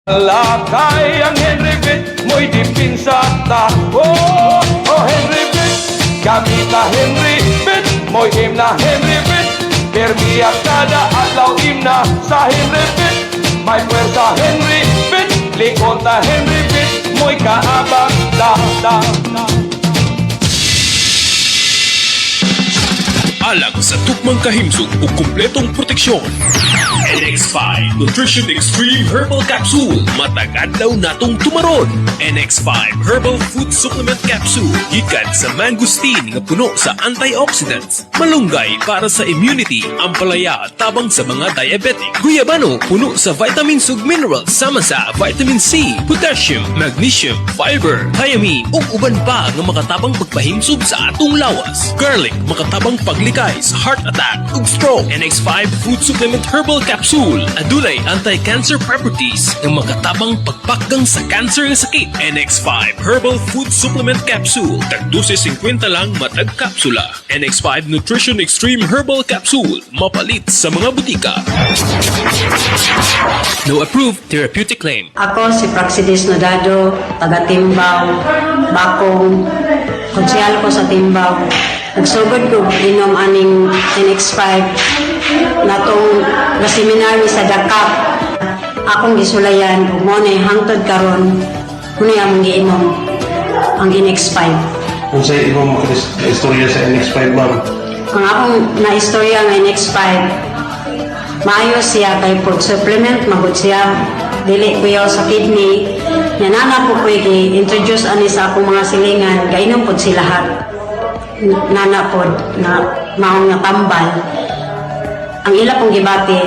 Lakay ang Henry Pitt, mo'y dipinsata. Oh, oh Henry Pitt, gamit na Henry Pitt, mo'y himna Henry Pitt. Permiyak kada adlaw himna sa Henry Pitt. May pwersa Henry Pitt, likod na Henry Pitt, mo'y kaabang da. Alang sa tukmang kahimsog o kumpletong proteksyon. NX5 Nutrition Extreme Herbal Capsule. Matagadlaw natong tumaron. NX5 Herbal Food Supplement Capsule. Gikan sa mangosteen nga puno sa antioxidants. Malunggay para sa immunity. Ampalaya tabang sa mga diabetic. Guyabano puno sa vitamins ug minerals sama sa vitamin C, potassium, magnesium, fiber, thiamine ug uban pa nga makatabang pagpahimsog sa atong lawas. Garlic makatabang paglikay sa heart attack ug stroke. NX5 Food Supplement Herbal Capsule adulay anti-cancer properties nga makatabang pagpakgang sa cancer nga sakit. NX5 Herbal Food Supplement Capsule tag 12.50 lang matag kapsula. NX5 Nutrition Extreme Herbal Capsule mapalit sa mga butika. No approved therapeutic claim. Ako si Praxidis Nodado, taga Timbaw, Bakong, konsyal ko sa Timbaw. Nagsugod ko inom aning NX5 natong na seminary sa Dakap. Akong gisulayan ug mo na hangtod karon kuno among giinom ang NX5. Kung sa imong istorya sa NX5, ma'am? Ang akong naistorya ng NX5, maayos siya kay food supplement, magod siya, dili kuyaw sa kidney. Nanana po ko i-introduce ani sa akong mga silingan, kainom po sila lahat. Nana po na maong nga tambal. Ang ila pong gibati,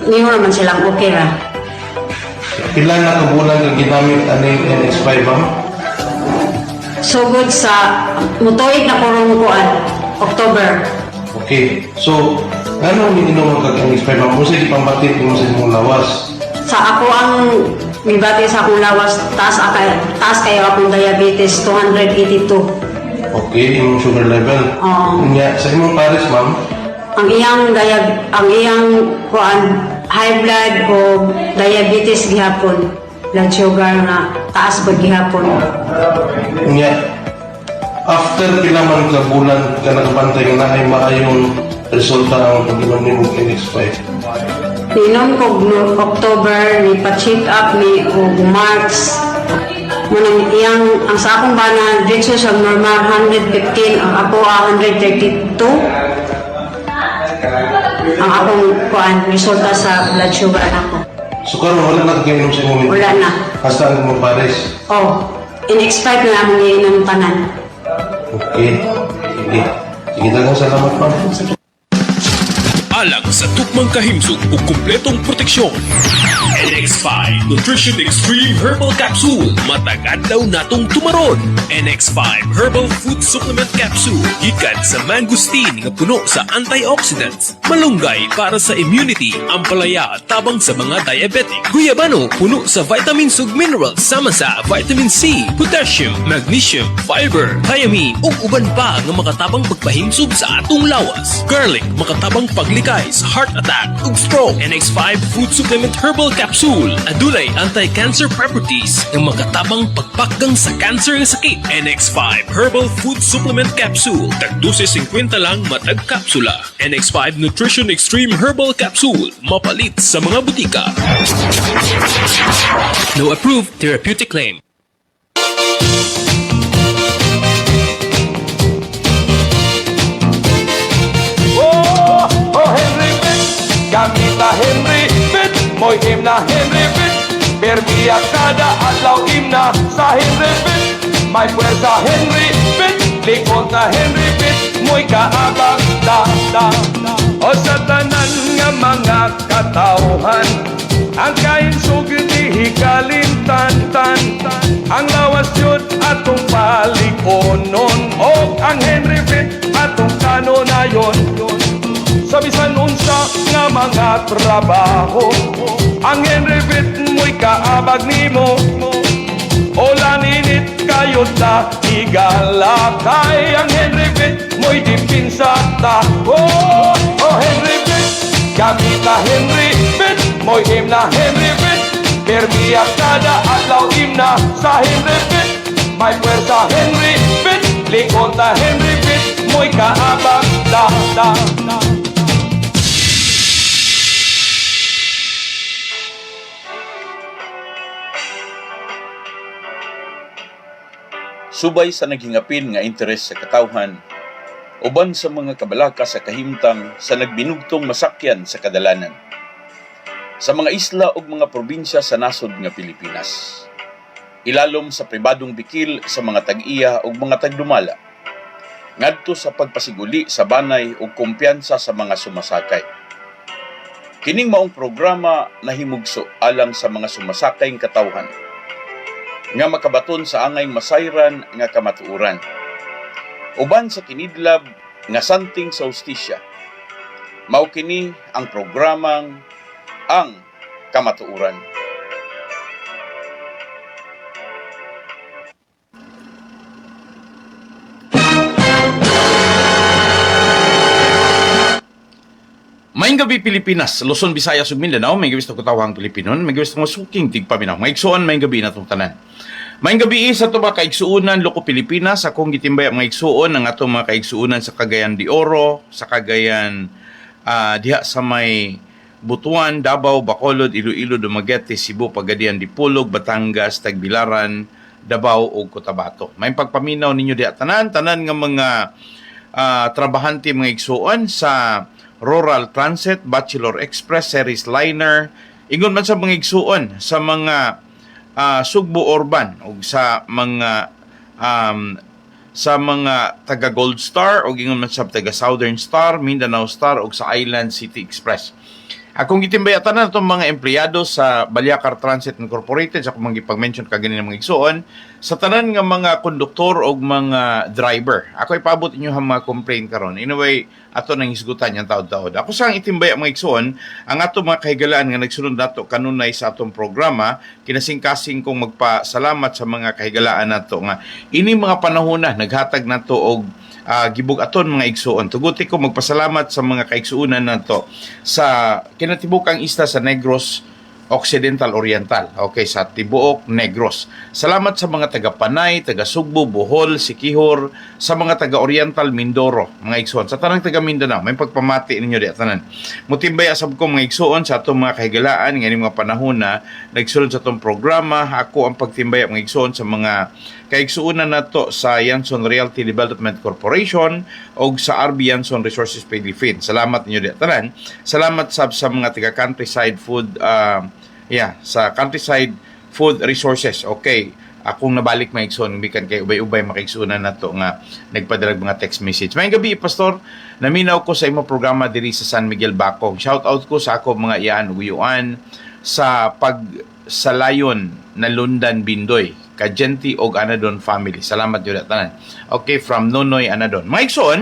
niyo naman silang okay ra. Pila na ka bulan kang ginamit aning NX5, ma'am? Sugod sa mutuig na kurong kuan, October. Okay. So, ano ang ininom kag NX5, ma'am? Kung sa ipambatit mo sa imong lawas? Sa ako ang gibati sa akong lawas, taas kayo akong diabetes, 282. Okay, imong sugar level. Oo. Nya, sa imong pares, ma'am? Ang iyang kuan high blood o diabetes gihapon, blood sugar na taas pag gihapon. Nya, after pila man ka bulan ka nakabantay nga na ay maayong resulta ang pag-inom ni mong NX5. Ninom ko no October, ni pa-check up ni o March. Munang ang sa akong bana dito sa normal 115, ang ako 132. Ang akong kuan resulta sa blood sugar ako. So, karon wala na kag-inom sa imong Wala na. hasta ang imong pares. Oh, NX5 na akong giinom tanan. Okay. Sige. Sige, daghang salamat, ma'am. Alang sa tukmang kahimsog o kumpletong proteksyon. NX5 Nutrition Extreme Herbal Capsule. Matagadlaw natong tumaron. NX5 Herbal Food Supplement Capsule. Gikan sa mangosteen nga puno sa antioxidants. Malunggay para sa immunity. Ampalaya tabang sa mga diabetic. Guyabano puno sa vitamins ug minerals sama sa vitamin C, potassium, magnesium, fiber, thiamine ug uban pa nga makatabang pagpahimsog sa atong lawas. Garlic makatabang paglikay sa heart attack ug stroke. NX5 Food Supplement Herbal Capsule adulay anti-cancer properties nga makatabang pagpakgang sa cancer nga sakit. NX5 Herbal Food Supplement Capsule tag 12.50 lang matag kapsula. NX5 Nutrition Extreme Herbal Capsule mapalit sa mga butika. No approved therapeutic claim. Gamit na Henry Pitt, mo'y himna Henry Pitt. Permiyak kada adlaw himna sa Henry Pitt. May pwersa Henry Pitt, likod na Henry Pitt, mo'y kaabang da. O sa tanan nga mga katawhan, ang kainsog di hikalimtan-tan. Ang lawas yun atong palikonon, o ang Henry Pitt atong kanonayon. Sa bisan unsa nga mga trabaho, ang Henry Pitt mo'y kaabag nimo. O laninit kayo ta igalakay, ang Henry Pitt mo'y dipinsata. Oh Henry Pitt, gamit na Henry Pitt, mo'y himna Henry Pitt. Permiya kada adlaw imna sa Henry Pitt. May puwersa Henry Pitt, likod na Henry Pitt, mo'y kaabag da. Subay sa naghingapin nga interes sa katawhan, uban sa mga kabalaka sa kahimtang sa nagbinugtong masakyan sa kadalanan, sa mga isla ug mga probinsya sa nasod nga Pilipinas, ilalom sa pribadong bikil sa mga tag-iya ug mga tagdumala, ngadto sa pagpasiguli sa banay ug kumpiyansa sa mga sumasakay. Kining maong programa nahimugso alang sa mga sumasakay ng katawhan, nga makabaton sa angay masayran nga kamatuoran. Uban sa kinidlab nga santing sa hustisya, mao kini ang programang Ang Kamatuoran. Maayong gabi Pilipinas, Luzon, Visayas ug Mindanao. May gabi sa katawhang Pilipinon, may gabi sa masuking tigpaminaw. Maigsuon maayong gabi natong tanan. Maayong gabi sa ato mga kaigsuonan loko Pilipinas. Akong gitimbay ang mga igsuon ang atong mga kaigsuonan sa Cagayan de Oro, sa Cagayan diha sa may Butuan, Davao, Bacolod, Iloilo, Dumaguete, Cebu, Pagadian, Dipolog, Batangas, Tagbilaran, Davao ug Cotabato. May pagpaminaw ninyo diha tanan nga mga trabahante mga igsuon sa Rural Transit, Bachelor Express, Series Liner, ingon man sa mga igsuon sa mga Sugbo Urban o sa mga taga Gold Star o ingon man sa taga Southern Star, Mindanao Star o sa Island City Express. Akong gitimbayatan na itong mga empleyado sa Balyacar Transit Incorporated, sa akong pag-mention kaganin ng mga igsuon, sa tanan nga mga konduktor o mga driver. Ako ipabot inyo ang mga complaint karon. Anyway, ato nang isgutan yung taod-taod. Ako sa itimbay ang mga igsuon, ang ato mga kahigalaan nga nagsunod nato kanunay sa atong programa, kinasing-kasing kong magpasalamat sa mga kahigalaan nato nga ini mga panahon na naghatag nato og gibug aton mga igsuon. Tuguti ko magpasalamat sa mga kaigsuonan nato sa kinatibukang isla sa Negros Occidental Oriental. Okay, sa Tibuok, Negros. Salamat sa mga taga Panay, taga Sugbo, Bohol, Siquijor, sa mga taga Oriental, Mindoro, mga igsuon. Sa tanang taga Mindanao, may pagpamati ninyo di atanan. Mutimbay asab ko mga igsuon sa atong mga kahigalaan ngayon mga panahon na nagsulod sa atong programa. Ako ang pagtimbay mga igsuon sa mga kaigsuonan nato sa Yanson Realty Development Corporation o sa RB Yanson Resources Philippines. Salamat ninyo di atanan. Salamat sa mga taga Countryside Food sa Countryside Food Resources. Okay, akong nabalik mga igsoon, bikan kay ubay-ubay makaigsunan na to nga nagpadalag mga text message. Mayong gabi, Pastor, naminaw ko sa imong programa diri sa San Miguel Bacong. Shout out ko sa ako mga iyaan uyuan sa pagsalayon na Lundan Bindoy, Kajenti og Anadon family. Salamat yun tanan. Okay, from Nonoy Anadon. Mga igsoon,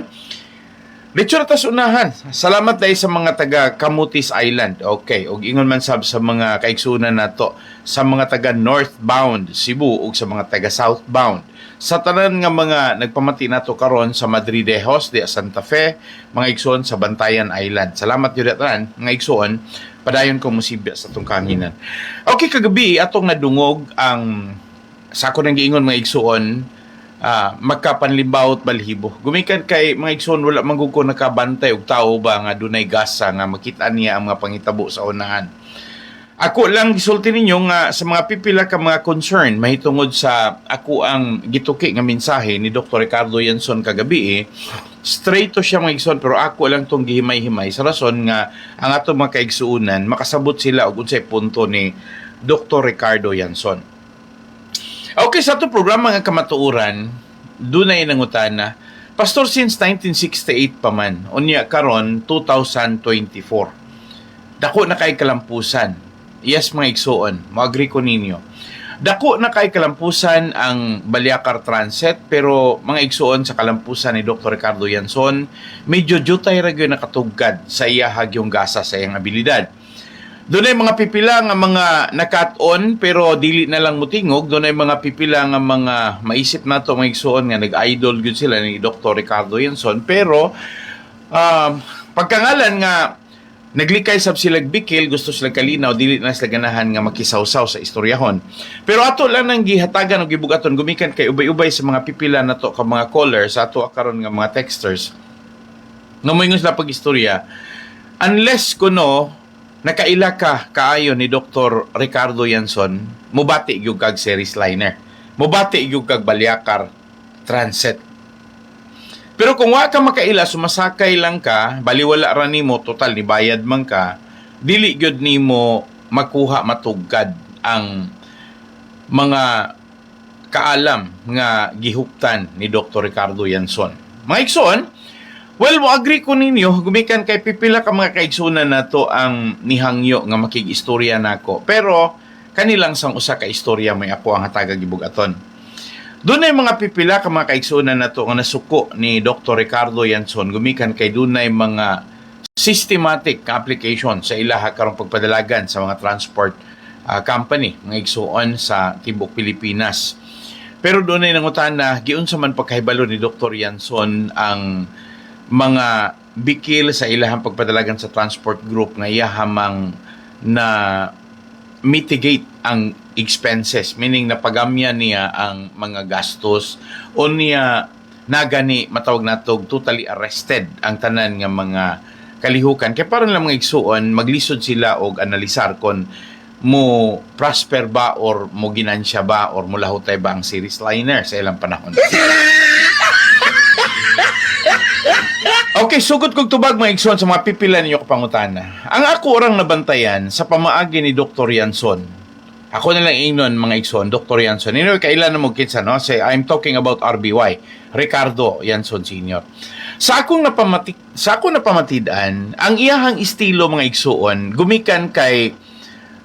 Lechon atas unahan. Salamat dahil sa mga taga Camotes Island. Okay, og ingon man sab sa mga kaigsunan nato sa mga taga northbound Cebu ug sa mga taga southbound. Sa tanan nga mga nagpamati nato karon sa Madridejos de Santa Fe, mga igsoon sa Bantayan Island. Salamat gyud tanan mga igsoon. Padayon ko musibya sa tong kanginan. Okay, kagabi atong nadungog ang sa ako nang giingon mga igsoon magkapanlimbawot balhibo. Gumikan kay mga igsoon wala manggug ko nakabantay og tao ba nga dunay gasa nga makita niya ang mga pangitabo sa unahan. Ako lang gisulti ninyo nga sa mga pipila ka mga concern mahitungod sa ako ang gituki nga mensahe ni Dr. Ricardo Yanson kagabi straight to siya mga igsoon pero ako lang tong gihimay-himay sa rason nga ang ato mga kaigsuunan makasabot sila og unsay punto ni Dr. Ricardo Yanson. Okay, sa itong programa nga kamatuoran, dunay nangutana, Pastor, since 1968 pa man, unya karon 2024, dako na kay kalampusan. Yes, mga igsuon, mag-agree ko ninyo. Dako na kay kalampusan ang Balyacar Transit, pero mga igsuon sa kalampusan ni Dr. Ricardo Yanson, medyo jutay ra gyud nakatugkad sa iyahag yung gasa sa iyang abilidad. Doon ay mga pipila nga mga nakat-on pero dili na lang mutingog. Doon ay mga pipila nga mga maisip na ito mga igsuon nga nag-idol good sila ni Dr. Ricardo Yanson. Pero pagkangalan nga Naglikay sab sila bikil, gusto sila kalinaw, dili na sila ganahan nga makisawsaw sa istoryahon. Pero ato lang nang gihatagan o gibugaton, gumikan kay ubay-ubay sa mga pipila na to, ka mga callers, sa ato karon nga mga texters, nga moingon sila pag-istorya, unless kuno, nakaila ka kaayo ni Dr. Ricardo Yanson, mubati gyud kag series liner. Mubati gyud kag Balyakar Transit. Pero kung wa ka makaila, sumasakay lang ka, baliwala ra nimo, total ni bayad man ka, dili gyud nimo makuha matugkad ang mga kaalam nga gihuptan ni Dr. Ricardo Yanson. Mga igsoon, well, mo agree ko ninyo, gumikan kay pipila ka mga kaigsunan na to ang nihangyo nga makig-istorya nako. Pero kanilang sang usa ka istorya may ako ang hatagag gibugaton. Doon ay mga pipila ka mga kaigsunan na to nga nasuko ni Dr. Ricardo Yanson, gumikan kay dunay mga systematic application sa ilaha karong pagpadalagan sa mga transport company, mga igsuon sa tibok Pilipinas. Pero doon ay nangutan na giunsa man pagkahibalo ni Dr. Yanson ang mga bikil sa ilahang pagpadalagan sa transport group nga iyahamang na mitigate ang expenses, meaning napagamya niya ang mga gastos o niya nagani matawag natog totally arrested ang tanan nga mga kalihukan. Kaya parang lang mga igsuon, maglisod sila og analisar kung mo prosper ba or mo ginansya ba or mo lahutay ba ang series liner sa ilang panahon. Okay, sugod kong tubag mga igsoon sa mga pipila ninyo kapangutana. Ang ako orang nabantayan sa pamaagi ni Dr. Yanson. Ako na lang ingnon mga igsoon, Dr. Yanson. Anyway, kailan na mo kitsa, no? Say, I'm talking about RBY, Ricardo Yanson Sr. Sa akong napamatidaan, ang iyahang estilo mga igsoon, gumikan kay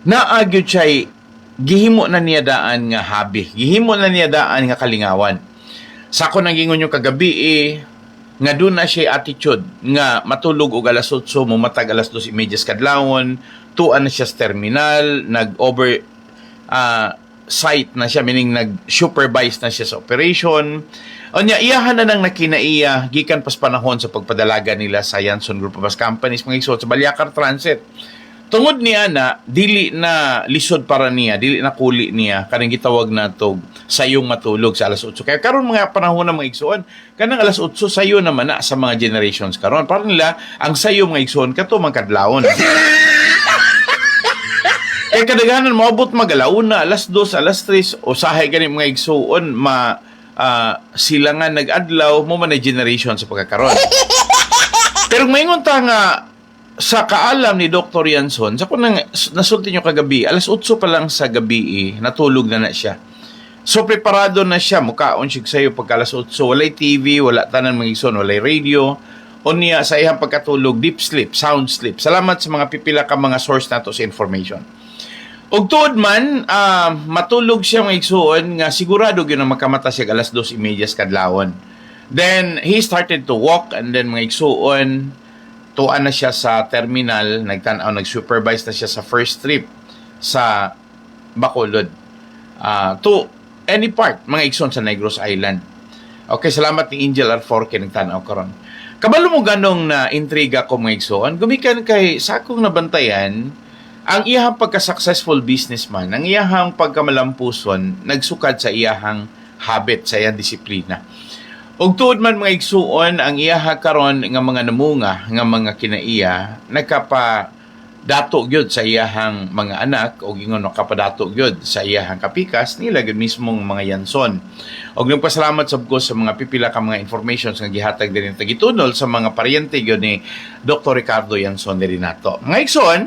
naagyo siya'y gihimo na niya daan nga habi. Gihimo na niya daan nga kalingawan. Sa ako nang ingon yung kagabi nga doon na siya attitude nga matulog og alas 8 mo matag alas 2:30 kadlawon, tuan na siya sa terminal, nag-over site na siya, meaning nag-supervise na siya sa operation. O niya, iyahan na nang nakinaiya gikan pas panahon sa pagpadalaga nila sa Yanson Group of Bus Companies mga igsoon sa Balyakar Transit. Tungod niya na dili na lisod para niya, dili na kuli niya kanang gitawag natog sayong matulog sa alas 8. Kaya karon mga panahon na mga igsoon, kanang alas 8 sayo naman na sa mga generations karon. Para nila ang sayo mga igsoon kato man kadlawon. Kaya kadaghanan maabot magalauna, alas 2, alas 3 o sahay gani mga igsoon sila nga nag-adlaw mo man na generation sa pagkakaroon. Pero maingon ta nga sa kaalam ni Dr. Yanson, sa kung nasulti nyo kagabi, alas 8 pa lang sa gabi, natulog na siya. So, preparado na siya, mukaon siya sa'yo pagka alas 8. Walay TV, wala tanan mga igsoon, walay radio. O niya, sa iyang pagkatulog, deep sleep, sound sleep. Salamat sa mga pipila ka mga source nato sa information. Og tuod man, matulog siya mga igsoon, nga sigurado yun na makamata siya alas 2:30 kadlawon. Then, he started to walk, and then mga igsoon, tuan na siya sa terminal, nag-supervise na siya sa first trip sa Bacolod. To any part, mga igsoon sa Negros Island. Okay, salamat ni Angel R4 nagtanaw karon. Kabalo mo ganong na intriga ko mga igsoon, gumikan kay sa akong nabantayan, ang iyahang pagka-successful businessman, ang iyahang pagkamalampuson, nagsukad sa iyahang habit, sa iyang disiplina. Og tuod man mga igsuon, ang iyaha karon nga mga namunga, nga mga kinaiya, nagkapadato gyud sa iyahang mga anak, o ingon nakapadato gyud sa iyahang kapikas, nila gyud mismong mga Yanson. Og nagpasalamat sab ko sa mga pipila ka mga informations nga gihatag din tagitunol sa mga paryente gyud ni Dr. Ricardo Yanson diri nato. Mga igsoon,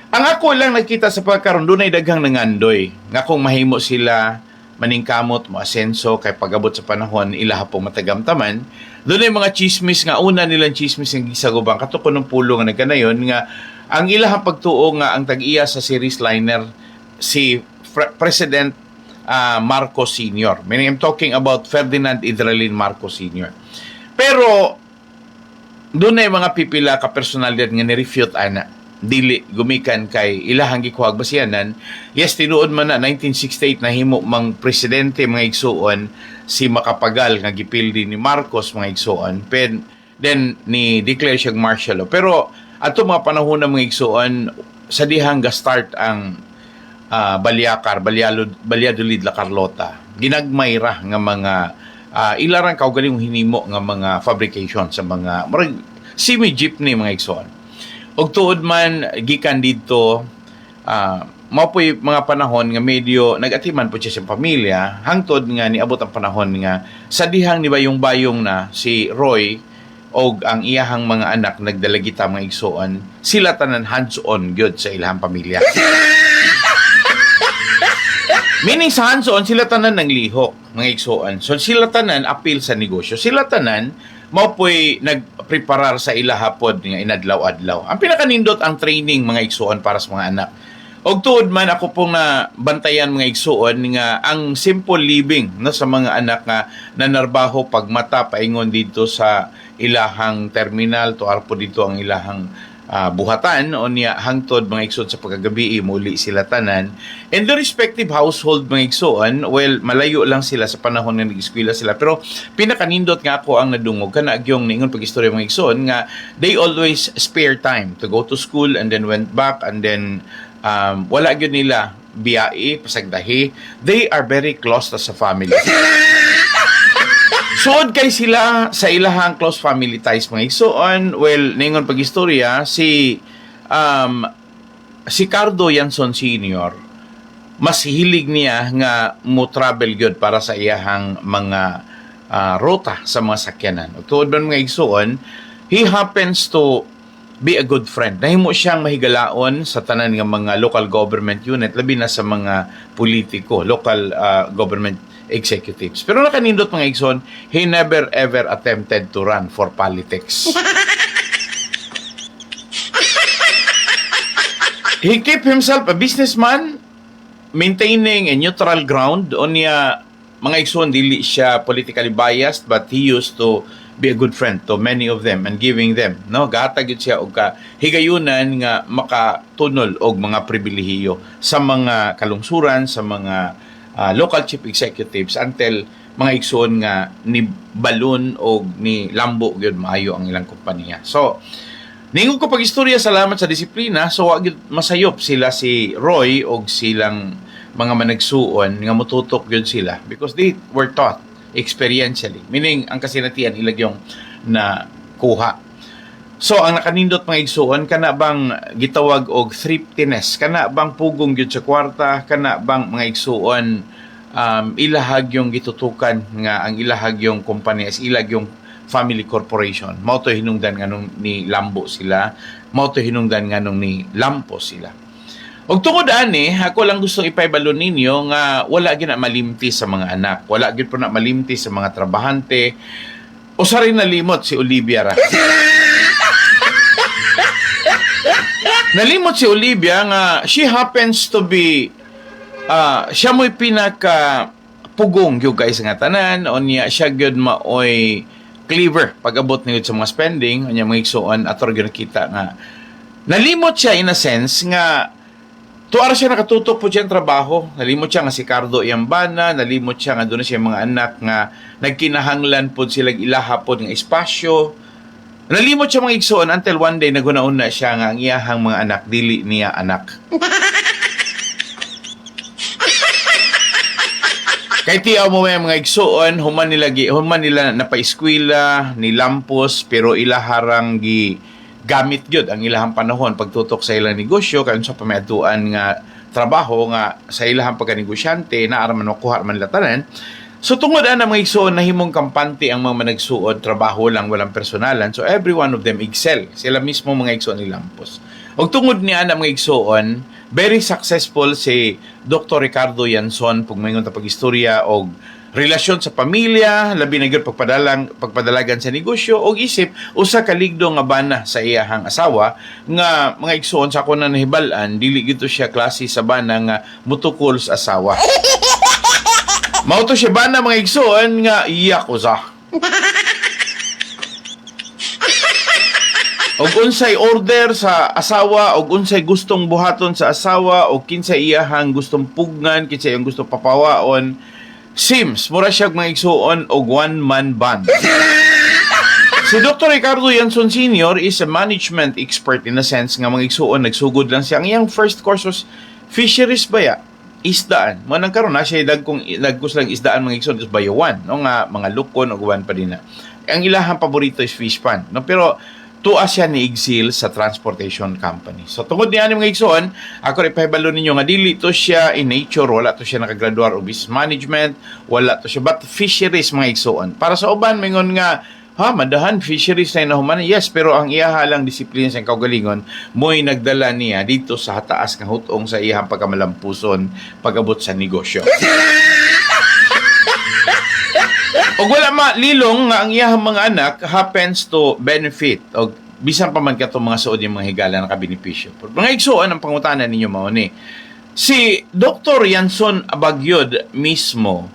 ang ako lang nakita sa pagkaron dunay daghang nangandoy nga kung mahimo sila maningkamot mo asenso kay pagabot sa panahon ilaha pong matagamtaman. Dunay mga chismis nga una nilang chismis nga gisagubang katukon ng pulo nga nagkanayon nga ang ilahang pagtuo nga ang tag-iya sa series liner si President Marcos Sr. Meaning I'm talking about Ferdinand Idralin Marcos Sr. Pero dunay mga pipila ka personalidad nga ni-refute ana dili gumikan kay ilahang gikuhag basiyanan. Yes, tinuod man na 1968 na himo mang presidente mga igsuon si Macapagal nga gipildi ni Marcos mga igsuon. Then ni declare siyang martial law. Pero ato mga panahon ng mga igsuon sa dihang ga-start ang Valladolid, La Carlota. Ginagmay ra nga mga ilaran kaugaling hinimo nga mga fabrication sa mga semi-jeepney mga igsoon. Og tuod man gikan dito mao po'y mga panahon nga medyo nag-atiman po siya sa pamilya hangtod nga niabot ang panahon nga sa dihang ni bayong-bayong na si Roy og ang iyahang mga anak nagdalagita mga igsoon, sila tanan hands-on gyud sa ilahang pamilya. Meaning sa hands-on, sila tanan ng lihok, mga igsoon. So sila tanan appeal sa negosyo. Sila tanan mao po'y nagpreparar sa ilahapod nga inadlaw-adlaw. Ang pinakanindot ang training mga igsoon para sa mga anak. Og tuod man ako pong na bantayan mga igsuon nga ang simple living no sa mga anak nga nanarbaho pagmata paingon dito sa ilahang terminal to arpo dito ang ilahang buhatan o niya hangtod mga igsuon sa pagkagabi muli sila tanan and the respective household mga igsuon well malayo lang sila sa panahon nga nag-eskwela sila pero pinakanindot nga ako ang nadungog kana agyong ningon pag-istorya mga igsuon nga they always spare time to go to school and then went back and then wala gyud nila biyae pasagdahi. They are very close to sa family. Suod kay sila sa ilahang close family ties mga igsoon. Well, ningon pag-istorya si Cardo Yanson Sr. mas hilig niya nga mo travel gyud para sa iyahang mga rota sa mga sakyanan. Tuod man mga igsoon, he happens to be a good friend. Nahimo siyang mahigalaon sa tanan ng mga local government unit, labi na sa mga politiko, local government executives. Pero nakanindot mga igsoon, he never ever attempted to run for politics. He kept himself a businessman, maintaining a neutral ground. On niya, mga igsoon, dili siya politically biased, but he used to be a good friend to many of them and giving them gahatag yun siya og higayunan nga makatunol og mga pribilehiyo sa mga kalungsuran sa mga local chief executives until mga igsoon nga ni balon og ni lambo gyud maayo ang ilang kompanya. So ningon ko pag-istorya salamat sa disiplina so wa gyud masayop sila si Roy og silang mga managsuon nga motutok gyud sila because they were taught experientially. Meaning, ang kasinatian ilagyong na kuha. So, ang nakanindot mga igsuon, kana bang gitawag og thriftiness? Kana bang pugong yun sa kwarta? Kana bang mga igsuon ilahag yung gitutukan nga ang ilahag yung kumpanya is ilag yung family corporation. Mao to hinungdan nga nung ni Lambo sila. Mao to hinungdan nga nung ni Lampo sila. Og tungod ani, ako lang gustong ipaibalo ninyo nga wala gyud na malimti sa mga anak. Wala gyud po na malimti sa mga trabahante. Usa rin nalimot si Olivia ra. Nalimot si Olivia nga she happens to be siya mo'y pinaka pugong gyud guys nga tanan o niya siya gyud maoy clever pag-abot niyo sa mga spending unya mga igsuon ator gyud nakita nga nalimot siya in a sense nga tuwara siya nakatutok po siya ang trabaho. Nalimot siya nga si Cardo Iambana, nalimot siya nga doon siya mga anak nga nagkinahanglan po silang ilahapon ng espasyo. Nalimot siya mga igsoon until one day naguna-una siya nga ang iyahang mga anak, dili niya anak. Kay tiyaw mo mga igsoon, human nila napaiskwela, ni Lampos, pero ilaharang gamit gyud ang ilahang panahon pagtutok sa ilang negosyo kay sa pamiatuan nga trabaho nga sa ilahang pagkanegosyante na araman makuha man latanan. So tungod ana mga igsoon nahimong kampante ang mga managsuod trabaho lang walang personalan. So every one of them excel. Sila mismo mga igsoon ni Lampos. Og tungod ni ana mga igsoon very successful si Dr. Ricardo Yanson pag mayngon ta pag-istorya og relasyon sa pamilya, labi na gyud pagpadalagan sa negosyo og isip usa ka ligdo nga bana sa iyahang asawa nga mga igsoon sa ako na nahibal-an dili gito siya klase sa bana nga mutukol sa asawa. Mao to siya bana mga igsoon nga iyak usa. Og unsay order sa asawa og unsay gustong buhaton sa asawa og kinsay iyahang gustong pugnan, kinsay iyang gustong papawaon Sims, mura siya mga igsuon og one-man band. Si Dr. Ricardo Yanson Sr. is a management expert in a sense nga mga igsuon nagsugod lang siya. Ang iyang first course was fisheries baya, isdaan. Manang karon na siya dagkos lang isdaan mga igsuon is bayawan, no nga mga lukon ug uban pa din na. Ang ilahang paborito is fish pan, no? Pero tuwa siya ni exil sa transportation company. So tungod niya mga igsoon, ako rin pahibalo ninyo nga dili to siya in nature, wala to siya nakagraduar o business management, wala to siya, but fisheries mga igsoon. Para sa uban, mingon nga, madahan, fisheries na inahuman. Yes, pero ang iyahalang disiplina sa kaugalingon, mo'y nagdala niya dito sa hataas ng hutong sa iyang pagkamalampuson pag-abot sa negosyo. O wala lilong nga ang iyang mga anak happens to benefit o bisan pa man kato mga suod yung mga higala na kabenepisyo. Mga igsuon ang pangutanan ninyo mao ni. Si Dr. Yanson Abagyod mismo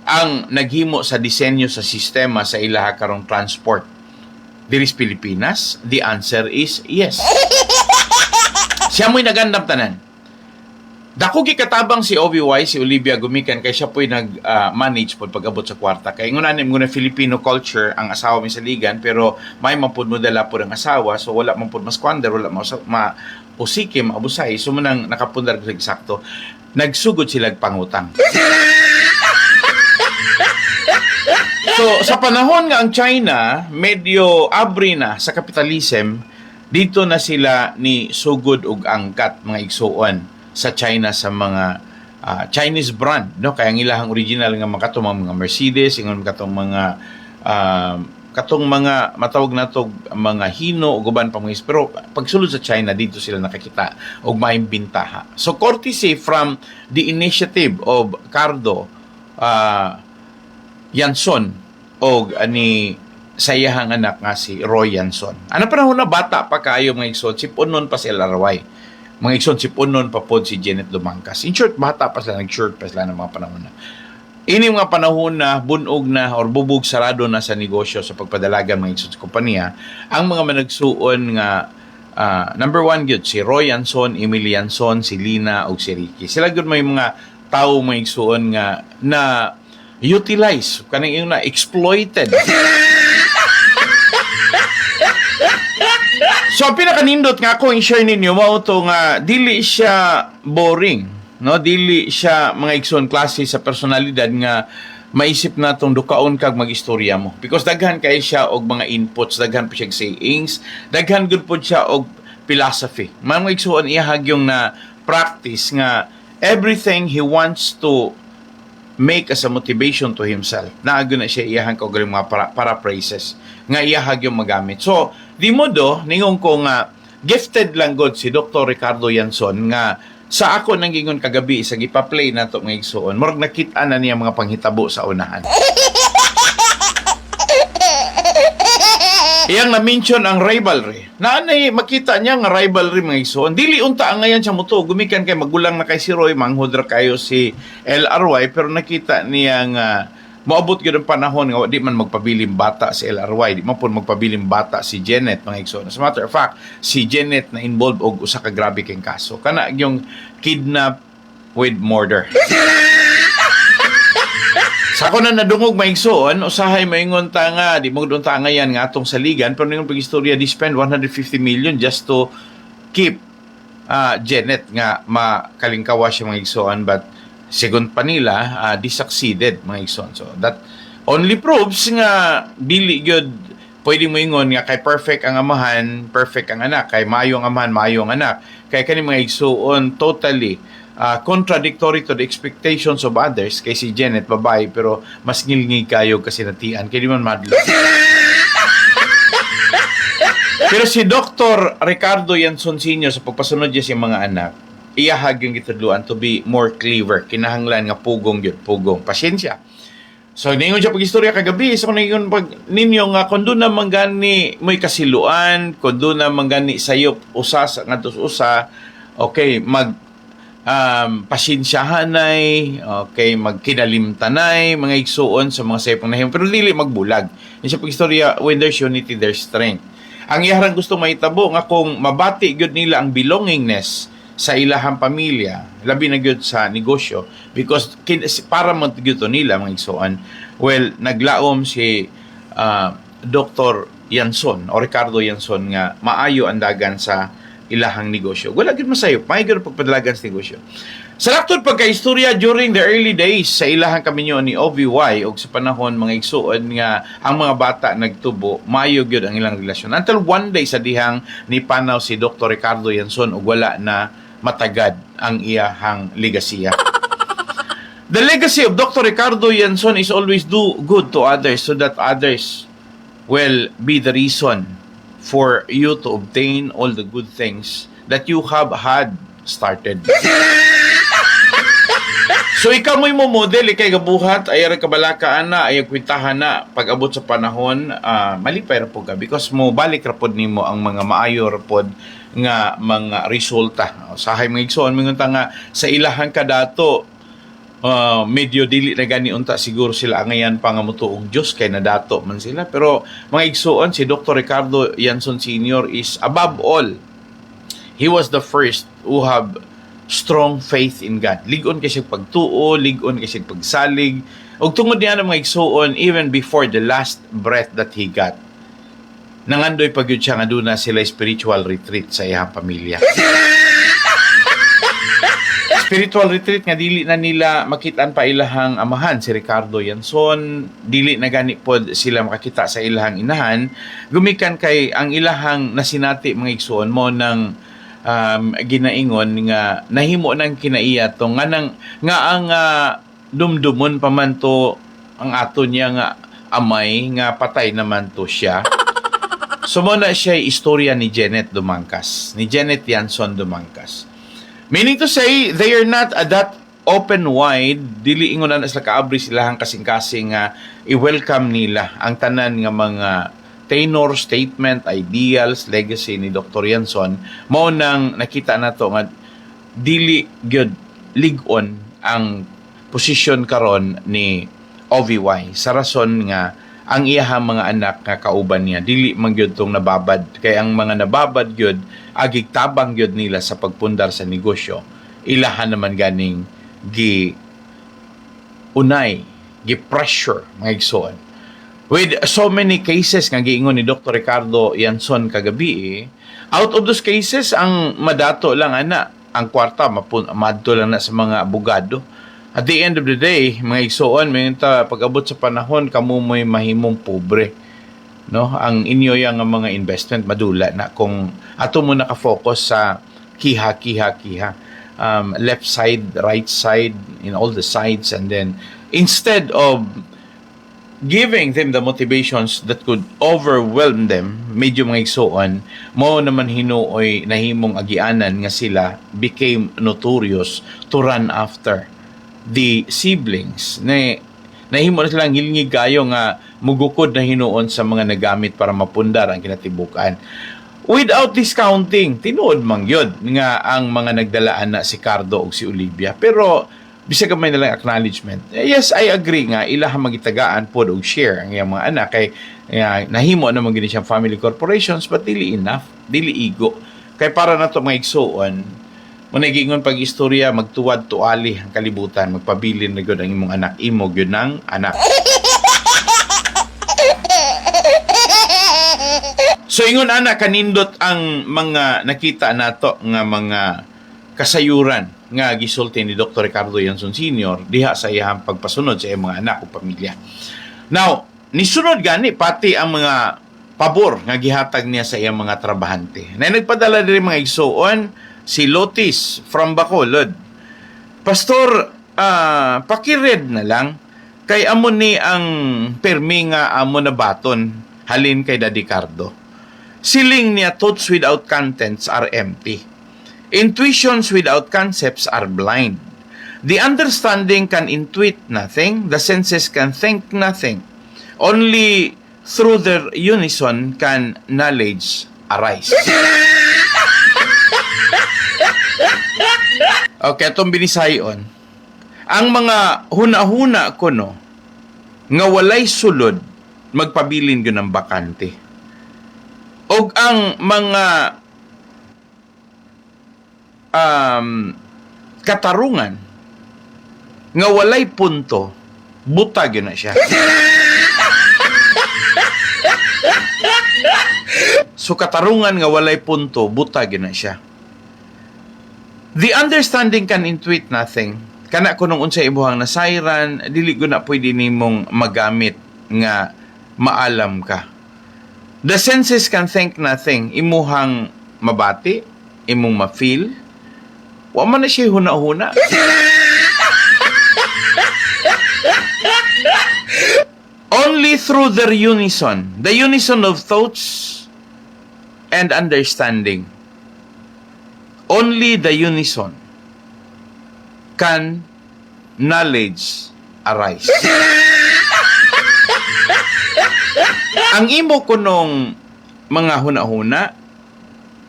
ang naghimo sa disenyo sa sistema sa ilaha karong transport diri sa Pilipinas. The answer is yes. Siya mo'y nagandam tanan. Dako gikatabang si OBY, si Olivia Gumikan, kay siya po'y nag-manage po pag-abot sa kwarta. Kaya ngunanim muna Filipino culture ang asawa mi sa ligan, pero may mapod mo dala po ng asawa, so wala mapod mas squander, wala mausiki, maabusay. So munang nakapundar ko sa eksakto, nagsugod sila pangutang. So sa panahon nga ang China, medyo abri na sa kapitalism, dito na sila ni sugod ug angkat mga igsuon sa China sa mga Chinese brand, no? Kaya ang ilahang original nga makatong mga Mercedes, ingon katong mga matawag natog mga Hino ug uban pa mga pero pagsulod sa China dito sila nakakita og maayong bintaha. So courtesy from the initiative of Cardo Yanson og ani sa iyahang anak nga si Roy Yanson. Ano panahon na bata pa kayo mga igsoon, si Punon pa si Laraway. Mga igsoon, si Punon pa pod si Janet Lumangkas. In short, bata pa sila, nag-short pa sila ng mga panahon na. Ini mga panahon na bunog na or bubog sarado na sa negosyo sa pagpadalagan mga igsoon sa kompanya, ang mga managsuon nga number one yun, si Roy Yanson, Emily Yanson, si Lina o si Ricky. Sila yun may mga tao mga igsoon nga na utilize, kanang yung na exploited. So, ang pinakanindot nga ako i-share ninyo, mao to nga, dili siya boring, no? Dili siya mga igsoon klase sa personalidad nga maisip na itong dukaon kag mag-istorya mo. Because daghan kayo siya og mga inputs, daghan pa siya sayings, daghan good po siya og philosophy. Mga igsoon, iyahag yung na practice nga everything he wants to make as a motivation to himself. Naago na siya iyahang og mga paraphrases nga iyahag yung magamit. So, di mo do, ningon ko nga, gifted lang god si Dr. Ricardo Yanson nga sa ako nang gingon kagabi sa gipa-play na to mga igsoon, murag nakita na niya mga panghitabo sa unahan. Iyang na-mention ang rivalry. Naanay makita niya nga rivalry mga igsoon. Dili unta ang ngayon siya muto. Gumikan kay magulang na kay si Roy, manghudra kayo si LRY, pero nakita niya nga moabot gyud ang panahon nga di man magpabiling bata si LRY, di man pud magpabiling bata si Janet mga igsoon. As a matter of fact, si Janet na involved og usa ka grabe kang kaso. Kana yung kidnap with murder. Sa ako na nadungog maigsoon, usahay maingon ta nga, di mo doon ta ngayon nga atong saligan, pero nung pag-istorya, di spend 150 million just to keep Janet nga makalingkawa siya mga igsoon, but second pa nila, di succeeded mga igsoon. So that only proves nga dili gyud pwede mo ingon nga kay perfect ang amahan, perfect ang anak, kay maayong amahan, maayong anak, kay kani mga igsoon totally contradictory to the expectations of others. Kay si Janet babae pero mas ngilngig kayo kasi natian kay di man madlo. Pero si Dr. Ricardo Yanson Sr. sa pagpasunod niya sa mga anak, iyahag yung gitudluan to be more clever. Kinahanglan nga pugong yun, pugong. Pasyensya. So, ningon siya pag-istorya kagabi. So, ningon pag ninyo nga, kung doon naman gani may kasiluan, kung doon naman gani sayop usa sa ngatos usa, okay, pasyensyahanay, okay, magkinalimtanay, mga igsuon sa mga sayop na pero dili magbulag. Yung siya pag-istorya, when there's unity, there's strength. Ang iharang gusto mahitabo nga kung mabati gyud nila ang belongingness sa ilahang pamilya, labi na gyud sa negosyo, because para magyud nila mga igsoon, well, naglaom si Dr. Yanson o Ricardo Yanson nga maayo ang dagan sa ilahang negosyo. Wala gid masayo, may gyud pagpadalagan sa negosyo. Sa laktod pagkaistorya during the early days sa ilahang kaminyo ni OVY o sa panahon mga igsuon nga ang mga bata nagtubo, maayo gyud ang ilang relasyon. Until one day sa dihang ni panaw si Dr. Ricardo Yanson ug wala na matagad ang iyahang legasiya. The legacy of Dr. Ricardo Yanson is always do good to others so that others will be the reason for you to obtain all the good things that you have had started. So ikaw mo'y mo model, ikay gabuhat, ay kabalakaan na, ay kwintahan na, pag-abot sa panahon, malipay ra po ka because mo balik ra pod nimo ang mga maayo ra pod nga mga resulta. Sahay mga igsoon, mingunta nga sa ilahang kadato, medyo dili na gani unta siguro sila angayan pa nga mutuong Diyos kay nadato man sila, pero mga igsoon si Dr. Ricardo Yanson Sr. is above all, he was the first who have strong faith in God. Ligon kay siya pagtuo, ligon kay siya pagsalig, ug tungod niya mga igsoon even before the last breath that he got, nangandoy pagyud siya nga duna sila spiritual retreat sa iyang pamilya. Spiritual retreat nga dili na nila makitaan pa ilahang amahan si Ricardo Yanson, dili na gani pod sila makakita sa ilahang inahan, gumikan kay ang ilahang nasinati mga igsoon mo ng ginaingon nga nahimo nang kinaiya to nga ang dumdumon pa man to ang ato niya nga amay nga patay naman to siya. So mo na siya istorya ni Janet Dumangkas, ni Janet Yanson Dumangkas. Meaning to say, they are not that open wide, dili ingon na sila kaabri silahang kasing-kasing nga i-welcome nila ang tanan nga mga tenor, statement, ideals, legacy ni Dr. Yanson. Mao nang nakita nato nga dili gyud lig-on ang posisyon karon ni OVY sa rason nga ang iyahang mga anak nga kauban niya dili man gyud tong nababad, kay ang mga nababad gyud agig tabang gyud nila sa pagpundar sa negosyo, ilahan naman ganing gi unay, gi pressure mga igsoon. With so many cases nga giingon ni Dr. Ricardo Yanson kagabi, out of those cases ang madato lang ana ang kwarta madto lang na sa mga abogado. At the end of the day, mga igsoon, mayunta pag-abot sa panahon kamo mo'y mahimong pobre. No, ang inyo yang mga investment madula na kung ato mo naka-focus sa kiha, left side, right side, in all the sides, and then instead of giving them the motivations that could overwhelm them, medyo mga igsoon, mo naman hinuoy nahimong agianan nga sila became notorious to run after the siblings na nahimo na silang hilingig kayo nga mugukod na hinuon sa mga nagamit para mapundar ang kinatibukan. Without discounting, tinuod man yun nga ang mga nagdalaan na si Cardo o si Olivia. Pero bisag may nalang acknowledgement. Yes, I agree nga ilahang magitagaan pod og share ang iyang mga anak kay nahimo naman gini siyang family corporations, but dili enough, dili igo. Kay para nato mga igsuon, muna gingon pag-istorya, magtuwad tuali ang kalibutan, magpabilin na gyud ang imong anak, imo gyud ng anak. So ingon ana kanindot ang mga nakita nato nga mga kasayuran nga gisulti ni Dr. Ricardo Yanson Sr. diha sa iyang pagpasunod sa iyang mga anak o pamilya. Now, nisunod gani pati ang mga pabor nga gihatag niya sa iyang mga trabahante. Na nagpadala diri mga igsuon si Lotis from Bacolod. Pastor, pakiread na lang kay amo ni ang permi nga amo na baton halin kay Daddy Cardo. Siling niya, thoughts without contents are empty. Intuitions without concepts are blind. The understanding can intuit nothing. The senses can think nothing. Only through their unison can knowledge arise. Okay, itong binisayon. Ang mga huna-huna ko, no, nga walay sulod, magpabilin yun ng bakante. O ang mga katarungan, nga walay punto, butag yun na siya. So katarungan nga walay punto, buta gina siya. The understanding can intuit nothing. Kana ko nung unsay ibuhang nasayran, dili ko na pwede nimong magamit nga maalam ka. The senses can think nothing. Imuhang mabati, imong ma-feel, wa man na siya huna-huna. Only through their unison, the unison of thoughts and understanding, only the unison can knowledge arise. Ang imo kunong mga huna-huna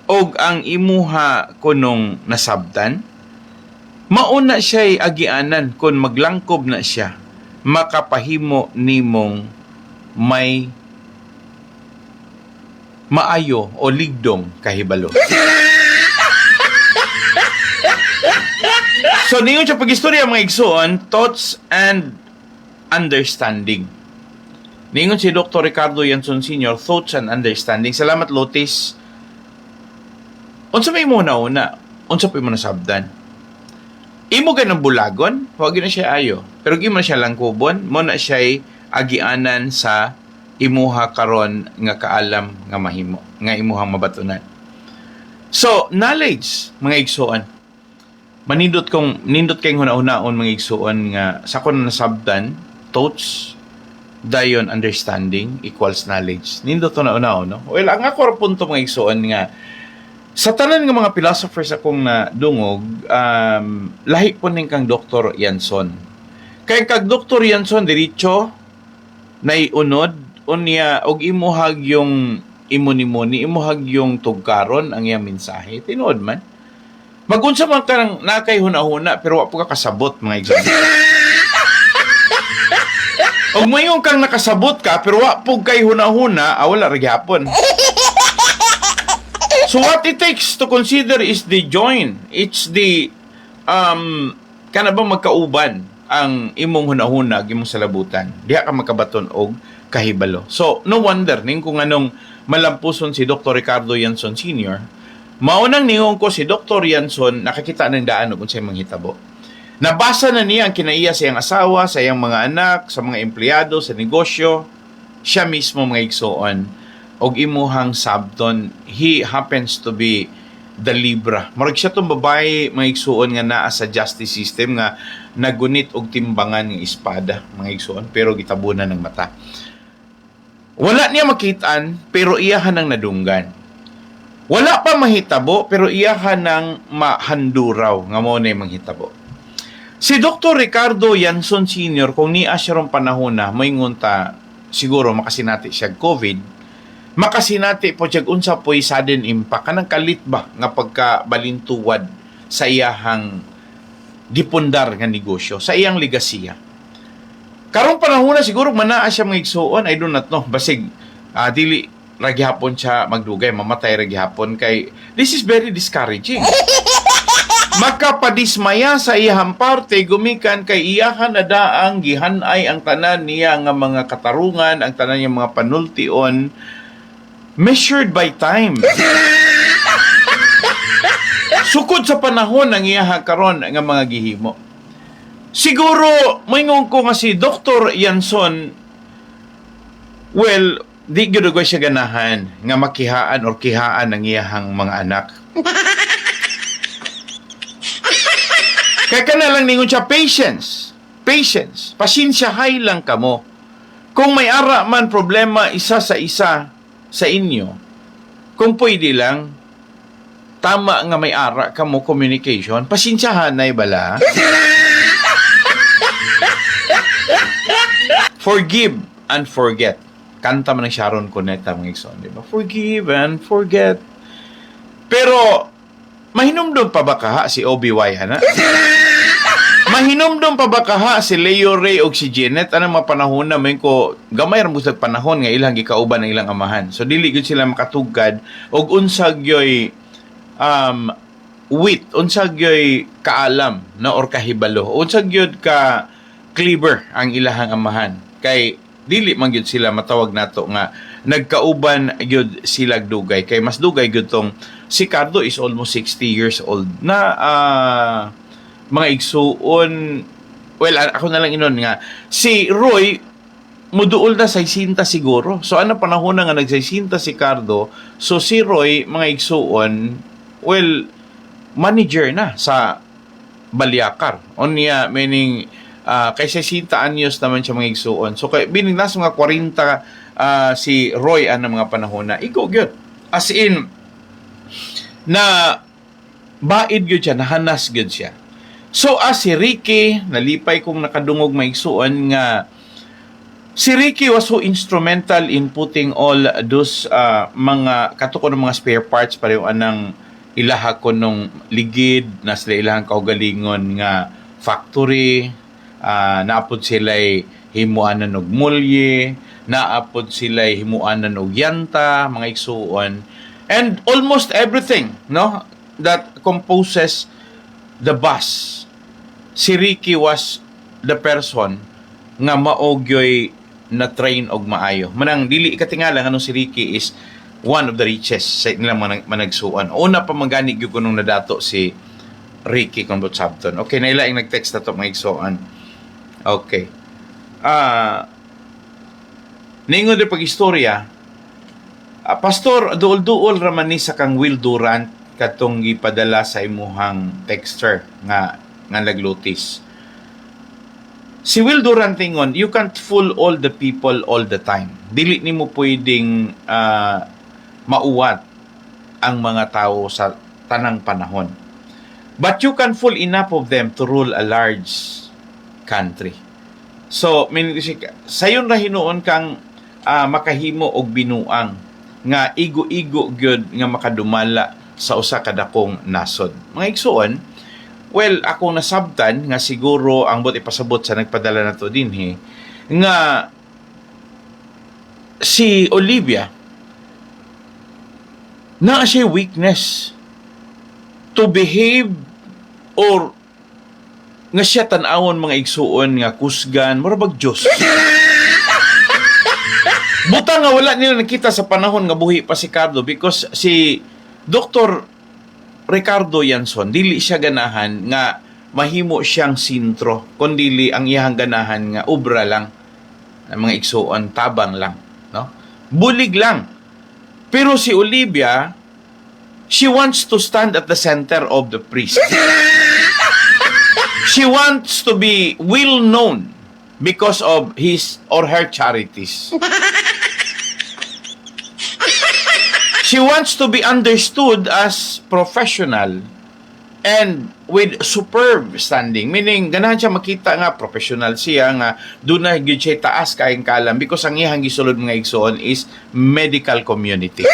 og ang imuha kunong nasabtan, mauna siya'y agianan kung maglangkob na siya, makapahimo nimong may maayo o ligdong kahibalo. So, ningon siya pag-istorya mga igsoon, thoughts and understanding. Ningon si Dr. Ricardo Yanson Sr., thoughts and understanding. Salamat, Lotis. Unsa may mo na-una? Unsa pa mo nasabdan? Imo ganang bulagon, huwag na siya ayo. Pero imo na siya langkubon, mo na siya'y agianan sa imuha karon nga kaalam nga mahimo, nga imuhang mabatunan. So, knowledge, mga igsoon. Nindot kayong huna-hunaon mga igsuon nga sa kon nasabdan, thoughts dayon understanding equals knowledge. Nindot huna-hunaon, no? Well, ang ako punto mga igsuon nga sa tanan nga mga philosophers akong nadungog, lahi po ning kang Dr. Yanson. Kay kag Dr. Yanson diretso naiunod unya og imuhag yung imuni-muni, imuhag yung tugkaron ang iyang mensahe. Tinuod man. Magunsa man ka ng nakay huna-huna pero wa po ka kasabot mga igsoon. Og mayong kang nakasabot ka pero wa po kay huna-huna, wala ra gyapon. So what it takes to consider is the join. It's the kana ba magkauban ang imong hunahuna imong salabutan. Diha ka magkabaton og kahibalo. So no wonder ning kung anong malampuson si Dr. Ricardo Yanson Sr., maunang ningon ko si Dr. Yanson nakakita ng daan og unsay manghitabo. Nabasa na niya ang kinaiya sa iyang asawa, sa iyang mga anak, sa mga empleyado, sa negosyo. Siya mismo mga igsoon og imuhang sabton, he happens to be the Libra. Murag siya tong babae mga igsuon nga naa sa justice system nga nagunit og timbangan ng espada mga igsuon pero gitabunan ng mata. Wala niya makitaan pero iyahan ang nadunggan. Wala pa mahitabo pero iyahan ng mahanduraw nga mo na manghitabo. Si Dr. Ricardo Yanson Sr., kung niya siya rong panahon na may ngunta siguro makasinati siya COVID, makasinati po siya unsa po'y sudden impact kanang kalit ba nga pagkabalintuwad sa iyahang gipundar nga negosyo, sa iyang legasiya. Karong panahon na siguro manaa siya mga igsuon, I do not know, basig dili ragyhapon siya magdugay, mamatay ragyhapon kay this is very discouraging. Makapadismaya sa iyahang parte gumikan kay iyahan na daang gihanay ang tanan niya nga mga katarungan, ang tanan niya mga panultion measured by time. Sukod sa panahon ang iyaha karon nga mga gihimo. Siguro moingon ko nga si Dr. Yanson, well, di gyud ko siya ganahan nga makihaan or kihaan ang iyahang mga anak. Kaya ka na lang ningon siya, patience, pasensyahay lang kamo. Kung may ara man problema isa sa isa sa inyo, kung pwede lang, tama nga may ara kamo communication, pasensyahan na ibala. Forgive and forget. Kanta man ng Sharon Cuneta mga igsoon, di ba? Forgive and forget. Pero, mahinumdum pa ba kaha si Obi-Wan, ha? Mahinumdum pa ba kaha si Leo Ray o si Janet? Anong mga panahon na may ko, gamay rin sa panahon nga ilang gikauban ng ilang amahan. So, dili gud sila makatugad og unsag yoy wit, unsag yoy kaalam, no, or kahibalo. Unsag yun ka clever ang ilahang amahan. Kay, dili man gyud sila matawag nato nga nagkauban gyud sila dugay kay mas dugay gyud tong si Cardo is almost 60 years old na mga igsuon. Well, ako na lang inon nga si Roy muduol na 60 siguro. So ano panahon na nga nag-60 si Cardo, so si Roy mga igsuon, well, manager na sa Balyakar. Onya meaning kay 60 anyos naman siya mga igsuon. So kay bining nasa mga 40 si Roy ang mga panahon na igo gyud. As in na baid gyud siya, nahanas gyud siya. So si Ricky, nalipay kong nakadungog maigsuon nga si Ricky was so instrumental in putting all those mga katukon ng mga spare parts pareho anang ilaha ko nung ligid na sila ilahang kaugalingon nga factory, naapod sila'y himuanan og mulye, naapod sila'y himuanan og yanta, mga igsuon, and almost everything, no, that composes the bus. Si Ricky was the person nga maogyoy na train og maayo. Manang dili ikatingala nga si Ricky is one of the richest sa nilang managsuan. Una pa magani gyud kunong nadato si Ricky kung sabton. Okay, nailaing nag-text na to mga igsuan. Okay. Ningon din pag-istorya, Pastor, duol-duol raman ni sa kang Will Durant katong gipadala sa imuhang texter nga naglutis. Si Will Durant tingon, you can't fool all the people all the time. Dili nimo pwedeng mauwat ang mga tao sa tanang panahon. But you can fool enough of them to rule a large country. So, sayon ra hinuon kang makahimo og binuang nga igo-igo gyud nga makadumala sa usa ka dakong nasod. Mga igsuon, well, ako nasabtan nga siguro ang bot ipasabot sa nagpadala nato dinhi nga si Olivia na siya weakness to behave or nga siya tan-awon mga igsuon nga kusgan murabag Diyos. Buta nga wala nila nakita sa panahon nga buhi pa si Cardo because si Dr. Ricardo Yanson dili siya ganahan nga mahimo siyang sintro kundi ang iyang ganahan nga obra lang ang mga igsuon tabang lang, no? Bulig lang. Pero si Olivia, she wants to stand at the center of the priest. She wants to be well known because of his or her charities. She wants to be understood as professional and with superb standing. Meaning, ganahan siya makita nga professional siya nga doon na gyud siya taas kaing kalam because ang iyang gisulod mga igsoon is medical community.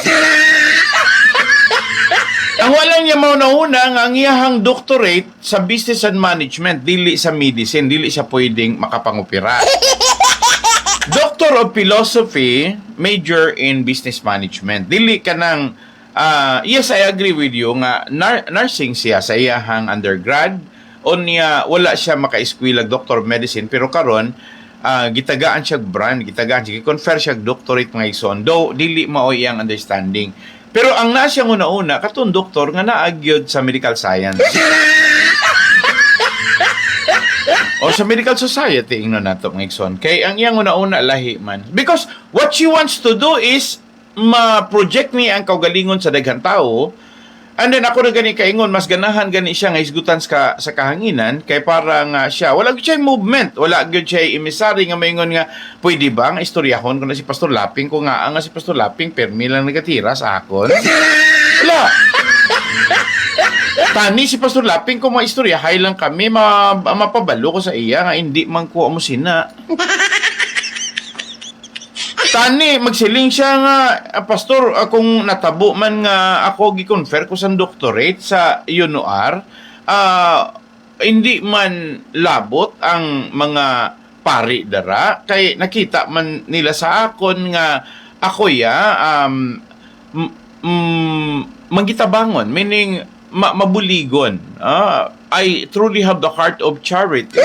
Ang walang niya mauna-una nga ang iyahang doctorate sa business and management, dili sa medicine, dili siya pwedeng makapangopera. Doctor of Philosophy, major in business management. Dili ka ng, yes, I agree with you nga nursing siya sa iyahang undergrad. O niya, wala siya maka-eskwela Doctor of Medicine, pero karon gitagaan siya brand, gitagaan siya, confer siya doctorate mga igsoon. Though, dili mao iyang understanding. Pero ang nasiyang una-una, katong doktor nga naagyod sa medical science. O sa medical society, ingno nato mga igsoon. Kay ang iyang una-una, lahi man. Because what she wants to do is ma-project niya ang kaugalingon sa daghang tao. And then ako na gani kaingon, mas ganahan gani siya nga isgutan sa kahanginan kay para nga siya, wala gyud siya movement, wala gyud siya emisary nga maingon nga pwede ba nga istoryahon ko na si Pastor Laping ko nga si Pastor Laping permi lang nagatira sa akon. Wala. Tani si Pastor Laping ko maistoryahay lang kami, mapabalo ko sa iya nga hindi man ko amo sina. Tani, magsiling siya nga, Pastor, kung natabo man nga ako gi-confer ko sa doctorate sa UNOR, hindi man labot ang mga pari dara, kay nakita man nila sa akon nga ako manggitabangon, meaning mabuligon. I truly have the heart of charity.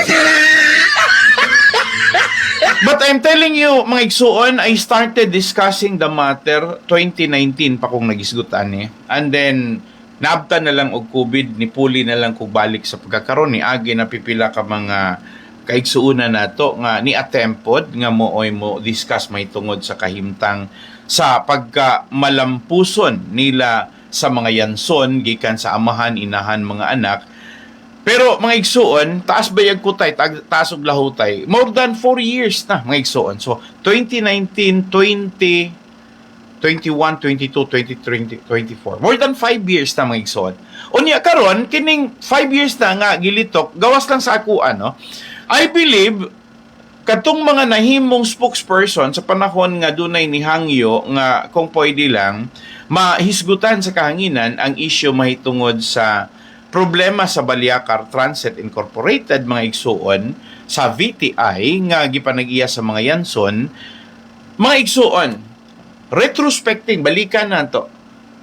But I'm telling you, mga igsuon, I started discussing the matter 2019 pa kong nagisgutan eh. And then, naabta na lang og COVID, ni puli na lang kog balik sa pagkakaroon, ni agi na pipila ka mga kaigsuunan nato nga ni atempod nga mooy mo discuss may tungod sa kahimtang sa pagka malampuson nila sa mga yanson gikan sa amahan, inahan, mga anak. Pero mga igsuon, taas bayag kutay, taas og lahutay. More than 4 years na mga igsuon. So 2019, 20, 21, 22, 23, 24. More than 5 years na mga igsuon. Unya karon kining 5 years na nga gilitok, gawas lang sa ako ano. I believe katong mga nahimong spokesperson sa panahon nga dunay nihangyo nga kung pwede lang mahisgutan sa kahanginan ang issue mahitungod sa problema sa Baliakar Transit Incorporated, mga igsuon, sa VTI nga gipanag-iya sa mga yanson. Mga igsuon, retrospecting, balikan na to,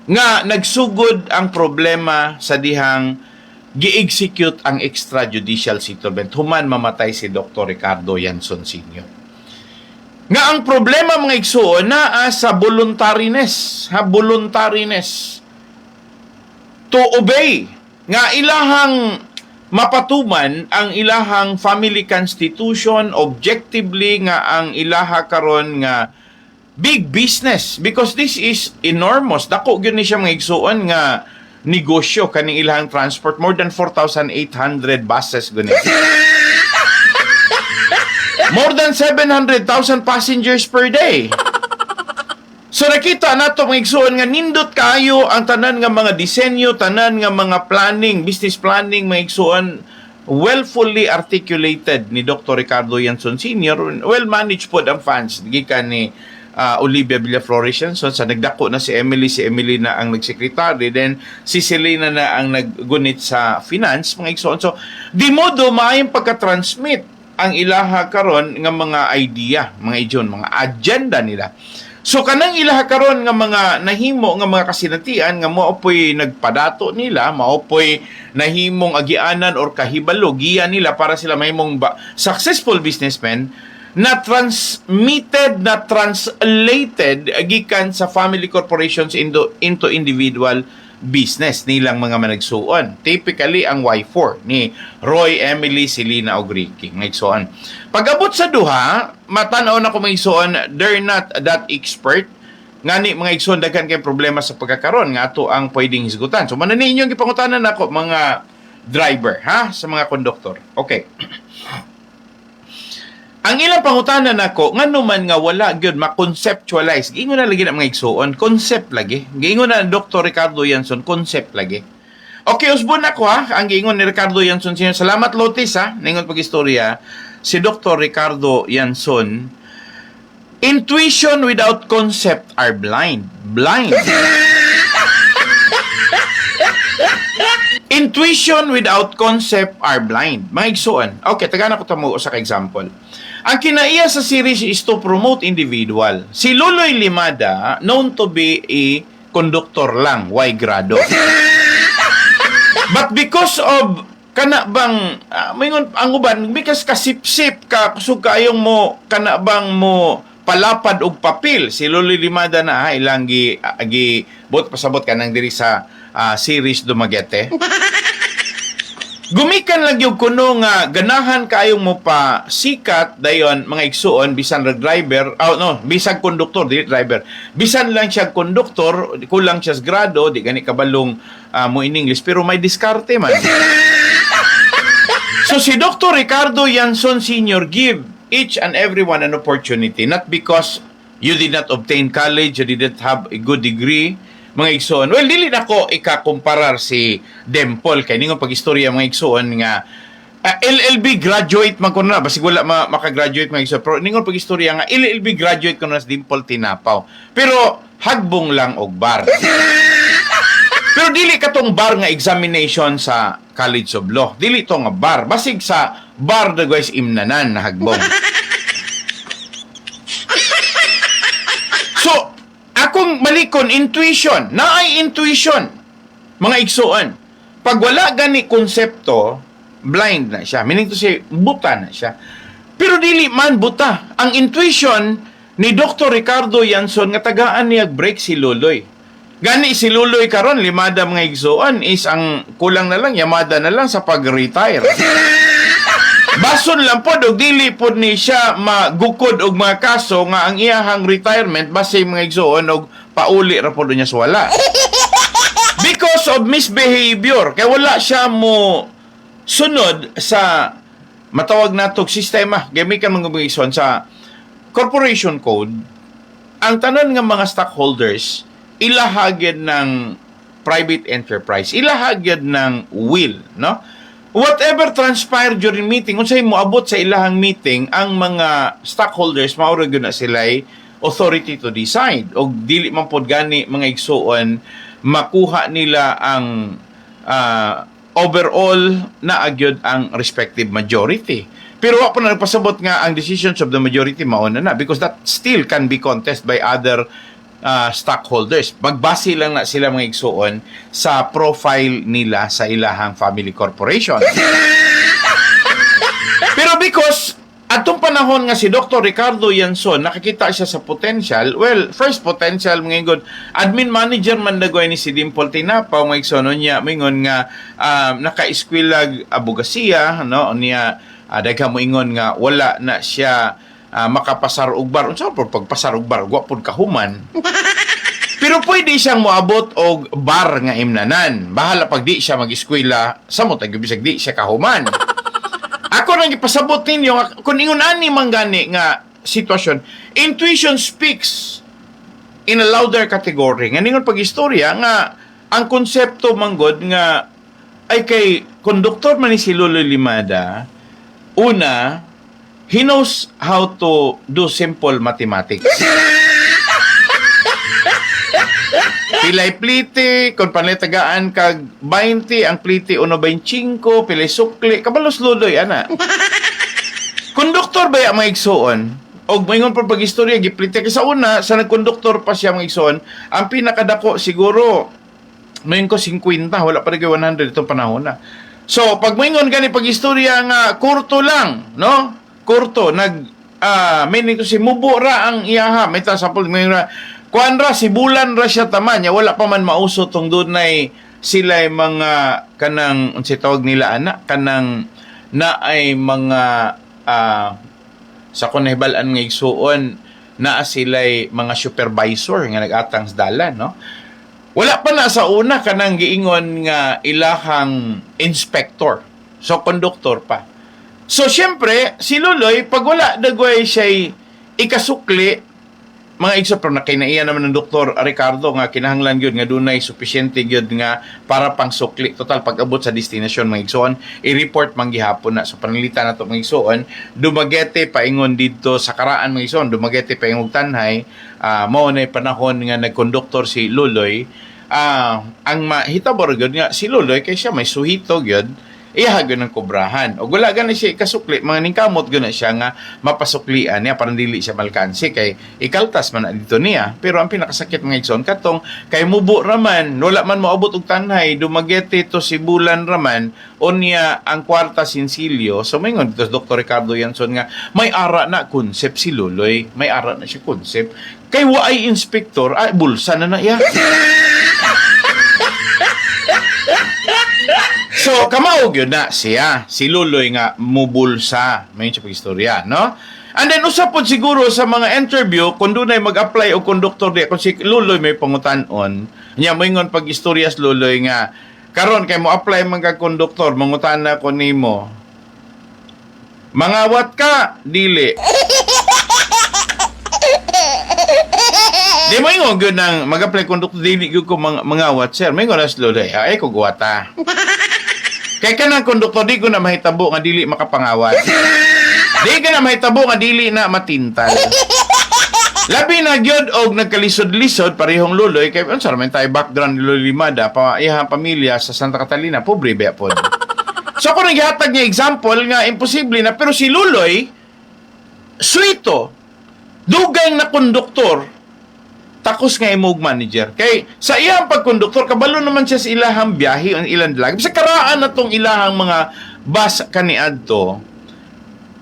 nga nagsugod ang problema sa dihang gi-execute ang extrajudicial settlement human mamatay si Dr. Ricardo Yanson Sr. Nga ang problema, mga igsuon, naa sa voluntariness, voluntariness to obey nga ilahang mapatuman ang ilahang family constitution objectively nga ang ilaha karon nga big business because this is enormous. Dako gyud ni siya mga igsuon nga negosyo kaning ilahang transport, more than 4,800 buses guni. More than 700,000 passengers per day. So nakita nato mga igsuon nga nindot kayo ang tanan nga mga disenyo, tanan nga mga planning, business planning, mga igsuon, well fully articulated ni Dr. Ricardo Yanson Sr. Well managed po ang funds gikan ni Olivia Villaflores Yanson. Sa nagdako na si Emily na ang nagsekretary, then si Selena na ang naggunit sa finance, mga igsuon. So di modo maayong pagka-transmit ang ilaha karon nga mga idea, mga ijon, mga agenda nila. So kanang ilaha karon nga mga nahimo nga mga kasinatian nga maopoy nagpadato nila, maopoy nahimong agianan or kahibalo giyan nila para sila mahimong successful businessmen na transmitted, na translated gikan sa family corporations into individual business nilang mga managsuon. Typically ang Y4 ni Roy, Emily, Selena o Ricky ngaysoon. Pag-abot sa duha, matanaw na ko mga igsoon, they're not that expert. Ngani mga igsoon daghan kay problema sa pagkakaron nga ato ang pwedeng hisgutan. So manan ninyo gipangutanan nako mga driver sa mga konduktor. Okay. Ang ilang pangutanan nako ngano man nga wala gyud ma-conceptualize. Giingon na lagi na mga igsuon, concept lagi. Giingon na Dr. Ricardo Yanson, concept lagi. Okay, usbon ako ang giingon ni Ricardo Yanson Sr. Salamat Lotis ningon pag-istorya. Si Dr. Ricardo Yanson, intuition without concept are blind. Blind. Intuition without concept are blind. Mga igsuon. Okay, tagana ko tamo sa example. Ang kinaiya sa series is to promote individual. Si Luloy Limada, known to be a conductor lang, Y grado. But because of kana bang ang uban because kasipsip ka kusog kayong mo kana bang mo palapad og papel si Luloy Limada na ilang gi bot pasabot kanang diri sa series Dumaguete. Gumikan lang yung kuno nga ganahan kayong mo pa sikat dayon mga igsuon bisan driver, bisan konduktor dili driver. Bisan lang siya konduktor, kulang siya sa grado, di gani kabalong mo in English pero may diskarte man. So si Dr. Ricardo Yanson Sr. give each and everyone an opportunity, not because you did not obtain college, you didn't have a good degree, mga igsoon. Well, dili na ko ikakumparar si Dempol kay ningon pag-istorya mga igsoon nga LLB graduate man ko na basig wala makagraduate mga igsoon. Pero ningon pag-istorya nga LLB graduate ko na si Dimple Tinapaw. Pero hagbong lang og bar. Pero dili katong bar nga examination sa College of Law. Dili to nga bar. Basig sa bar na guys imnanan na hagbong. So, akong malikon, intuition. Naay intuition. Mga igsuon. Pag wala gani konsepto, blind na siya. Meaning to say, buta na siya. Pero dili man buta. Ang intuition ni Dr. Ricardo Yanson nga tagaan niya break si Luloy. Gani si Luloy karon limada mga igsoon is ang kulang na lang yamada na lang sa pag-retire. Bason lang po og dili pod ni siya magukod og mga kaso nga ang iyahang retirement base mga igsoon og pauli ra pod niya sa wala. Because of misbehavior kay wala siya mo sunod sa matawag natog sistema gamikan mga igsoon sa corporation code. Ang tanan nga mga stockholders ilahagid ng private enterprise, ilahagid ng will, no? Whatever transpired during meeting, unsay moabot sa ilahang meeting, ang mga stockholders maura gyud na sila'y authority to decide. O dili man pod gani mga igsuon makuha nila ang overall na agyod ang respective majority. Pero wa pa na nagpasabot nga ang decisions of the majority mauna na because that still can be contested by other stockholders. Magbase lang na sila mga igsuon sa profile nila sa ilahang family corporation. Pero because atong panahon nga si Dr. Ricardo Yanson nakakita siya sa potential, well, first potential mga igod, admin manager man dagoy ni si Dimple Tinapa mga igsuon niya mingon nga naka-eskwelag abogasiya, no, niya daghan mo ingon nga wala na siya makapasar og bar. Unsa po pagpasar og bar? Wa pod kahuman. Pero pwede siyang moabot og bar nga imnanan. Bahala pag di siya mag-eskwela, samot ang bisag di siya kahuman. Ako nang ipasabot ninyo kung ingon ani man gani nga sitwasyon, intuition speaks in a louder category. Nga ningon pag-istorya nga ang konsepto manggod nga ay kay konduktor man ni si Lolo Limada, una, he knows how to do simple mathematics. Pilay pliti, kung panlitagaan kag 20, ang pliti 1.25, pilay sukli, kabalos luloy, ana. Konduktor ba yung mga igsoon? O mayroon pa pag-istorya, gipliti. Kasi sa una, sa nagkonduktor pa siya mga igsoon, ang pinakadako siguro, mayroon ko 50, wala pa rin 100 itong panahon na. So, pag mayroon gani pag-istorya nga, kurto lang, no? Kurto may nito si mubo ra ang iyaha may tasapol ngayon kuan ra si bulan ra siya tamanya wala pa man mauso tong dunay sila mga kanang unsa tawag nila ana kanang na ay mga sa kunhibalan nga igsuon na sila'y mga supervisor nga nag-atang sa dalan, no? Wala pa na sa una kanang giingon nga ilahang inspector, so konduktor pa. So, siyempre, si Luloy, pag wala dagway siya'y ikasukli, mga igso, pero nakinaiya naman ng Dr. Ricardo nga kinahanglan yun, nga dunay sufisyente yun nga para pang sukli. Total, pag abot sa destinasyon, mga igsoon, i-report manggihapon na. So, panilitan na ito, mga igsoon, dumagete paingon dito sa karaan, mga igsoon, dumagete paingon tanhay, mao na panahon nga nagkonduktor si Luloy, ang mahitabor yun nga, si Luloy, kay siya may suhito yun, ihagyo ng kubrahan. O wala gana siya ikasukli, mga ningkamot gana siya nga mapasuklian niya, parang dili siya malkansi, kay ikaltas man na dito niya. Pero ang pinakasakit mga igsoon, katong kay mubo raman, wala man maabot og tanhay, dumagete to si bulan raman, o niya ang kwarta sinsilyo. So may ngon dito Dr. Ricardo Yanson nga, may ara na concept si Luloy, may ara na siya concept. Kay waay inspector, ay bulsa na iya. So, kamaog yun na siya. Si Luloy nga mubulsa. May siya pag-istorya, no? And then, usapod siguro sa mga interview, kung doon ay mag-apply o konduktor di, kung si Luloy may pangutan-on, niya mo ingon pag-istorya sa Luloy nga, karon kay mo apply mga konduktor, mangutan na ko nimo. Mangawat ka, dili. Di mo ingon yun ng mag-apply konduktor, dili yun ko mangawat, sir. May ingon na sa Luloy, ay ko guwata. Kaya ka ng konduktor, di ko na mahitabo nga dili makapangawat. Di ka na mahitabo nga dili na matintal. Labi na gyud og nagkalisod-lisod parehong Luloy, kaya unsa man tayo background ni Luloy Limada, iyang pamilya sa Santa Catalina, pobre ba pod. So ako naghatag niya example nga imposible na, pero si Luloy, suito, dugay na konduktor, takos nga imog manager. Kay sa iyang pagkonduktor, kabalo naman siya sa ilahang biyahe, ang ilang dalag. Sa karaan na tong ilahang mga bus kaniadto,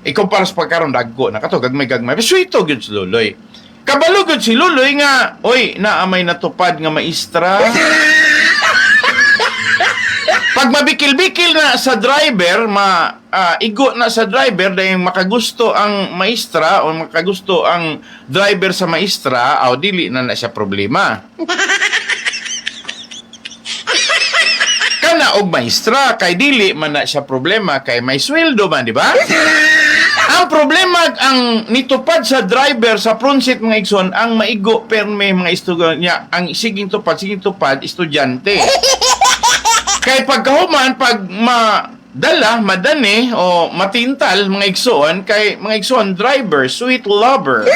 ikumpara sa pagkaroon dagko na kato gagmay-gagmay. Sweeto gyud si Luloy. Kabalo gyud si Luloy nga, oy, naamay natupad nga maestra. Pag mabikil-bikil na sa driver, igo na sa driver dahil makagusto ang maestra o makagusto ang driver sa maestra, aw dili na siya problema. Kana og maestra kay dili man na siya problema kay may sweldo man, di ba? Ang problema ang nitupad sa driver sa pronsit mga igsoon ang maigo perme mga estudyante, ang siging tupad estudyante. Kay pagkahuman, pag madani o matintal mga igsoon, kay mga igsoon driver, sweet lover.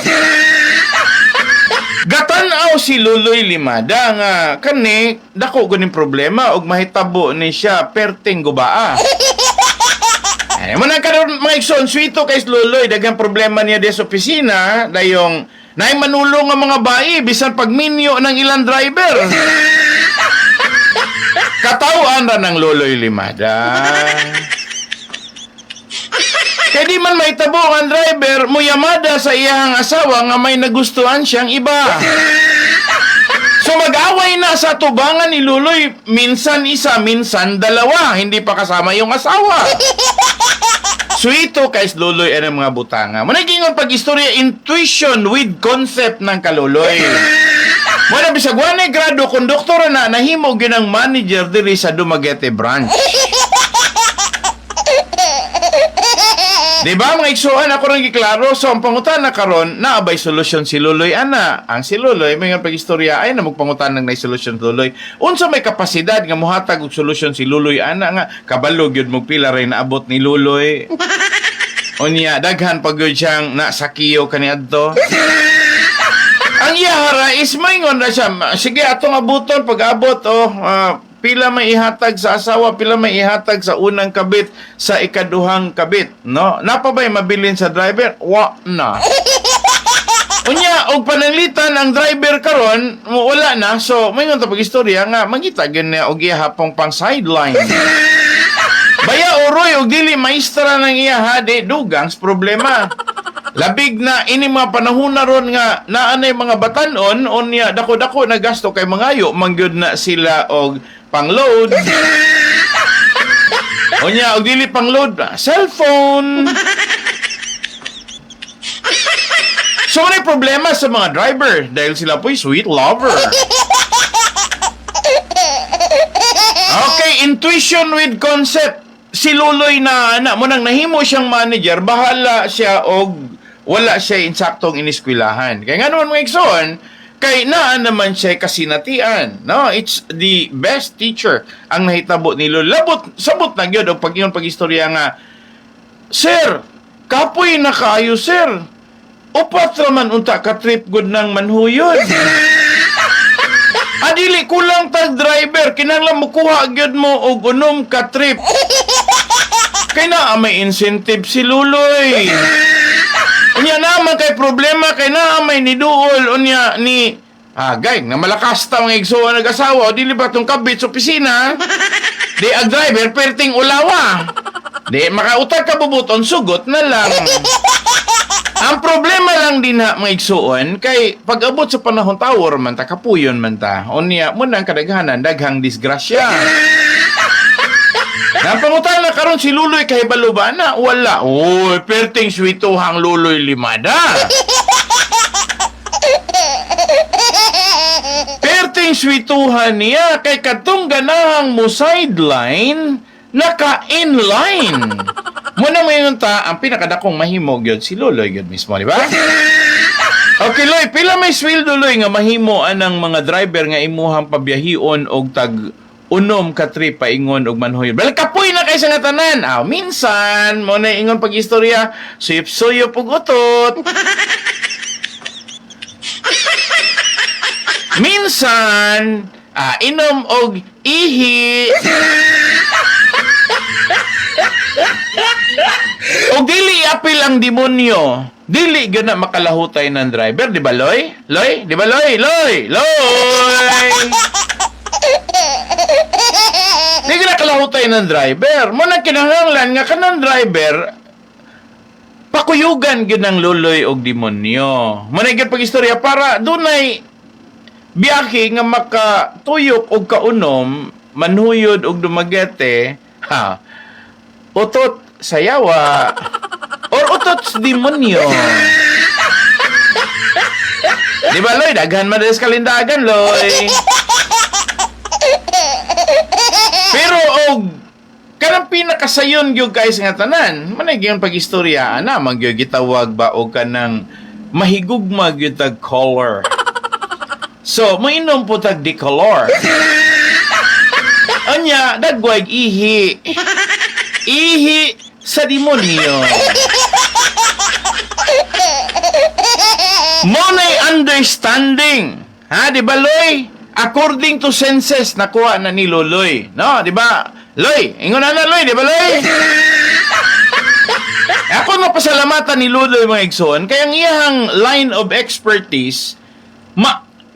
Gatanaw si Luloy Limada nga kani dako guning problema og mahitabo ni siya perting gubaa. Ay mo nang karon mga igsoon, sweeto kay si Luloy daghang problema niya di sa opisina dayong nay manulong nga mga bayi bisan pagminyo ng ilang driver. Katawan ra ng Luloy Limada. Kaya di man may tabo ang driver, muyamada sa iyang asawa nga may nagustuhan siyang iba. So mag-away na sa tubangan ni Luloy, minsan isa, minsan dalawa, hindi pa kasama yung asawa. Sweeto kay Luloy ang mga butanga. Managingon pag-istorya, intuition with concept ng kaluloy. Muna bisag wanay grado konduktor na nahimo ginang manager diri sa Dumaguete branch. Diba mga igsuan ako nang giklaro, so ang pangutan na karon naabay solusyon si Luloy ana. Ang si Luloy may nga pag-istorya ay na magpangutan ng solusyon Luloy. Unsa may kapasidad nga mohatag og solusyon si Luloy ana nga kabalo gyud mo pila ray naabot ni Luloy. Unya daghan pag gyud siyang nasakiyo kaniadto. Ang iyahara is maingon na siya, sige atong abuton pag-abot pila may ihatag sa asawa, pila may ihatag sa unang kabit, sa ikaduhang kabit, no? Napabay mabilin sa driver? Wa na. Unya, og pananglitan ang driver karon, wala na. So, maingon ta pag-istorya nga mangita gyud na og iyahapong pang sideline. Baya oroy og dili maestra ng iyaha di dugang sa problema. Labig na ini mga panahon na ron nga naanay mga batanon unya dako-dako na gasto kay mangayo mangyud na sila og pang-load. Unya og dili pang-load cellphone. So may problema sa mga driver dahil sila po'y sweet lover. Okay, intuition with concept. Si Luloy na mo nang nahimo siyang manager, bahala siya og wala siya insaktong iniskwilahan. Kaya nga naman mga igsoon, kay naa naman siya kasinatian. No? It's the best teacher ang nahitabo ni Luloy. Sabot na gyud og pag-ingon pag-istorya nga, Sir, kapoy na kaayo, sir. Upat raman unta ka trip good ng manhuyod. Adili kulang tag driver, kinahanglan mo kuha gyud mo og unom ka trip. Kay naa may incentive si Luloy. Unya naman kay problema kay naa may niduol unya ni gay nga malakas ta mga igsoon nag-asawa dili ba tong kabit sa opisina. Di ang driver perting ulawa. Di makautag ka bubuton sugot na lang. Ang problema lang din na mga igsuon kay pag-abot sa panahon tower man ta kapuyon man ta. Unya mo nang kadaghanan daghang disgrasya. Napangutan na karon si Luloy kay balubana wala. Oy, perting sweetuhang Luloy Limada. Perting sweetuhan niya kay katong ganahang mo sideline naka-inline. Muna mayon ta ang pinakadakong mahimo gyud si Luloy gyud mismo, di ba? Okay, Loy, pila may sweldo Loy nga mahimo anang mga driver nga imuhang pabiyahion og tag unom ka trip paingon og manhoy. Bel kapoy na kay sa nga tanan. Minsan mo na ingon pag-istorya, suyop-suyop og utot. Minsan inom og ihi. O dili apil ang demonyo. Dili gyud na makalahutay ng driver, di ba Loy? Loy, di ba Loy? Loy. Di gyud na kalahutay ng driver. Mo na kinahanglan nga kanang driver pakuyugan gyud ng luloy og demonyo. Manay gyud pagistorya para dunay biyahe nga makatuyok og kaunom, manhuyod og dumagete, utot sa yawa or utot sa demonyo. Di ba, Loy? Daghan man sa kalindagan, Loy. Pero og kanang pinakasayon gyud guys nga tanan, manay gyud pagistorya ana magyud gitawag ba og kanang mahigugma gyud tag color. So, mainom po tag decolor. Anya, dagwag ihi. Ihi sa demonyo. Monay understanding. Ha, di ba, Loy? According to senses, nakuha na ni Loloy. No, di ba? Loy, ingon na, Loy, di ba, Loy? Ako mapasalamatan ni Loloy mga igsoon, kaya ang iyang line of expertise,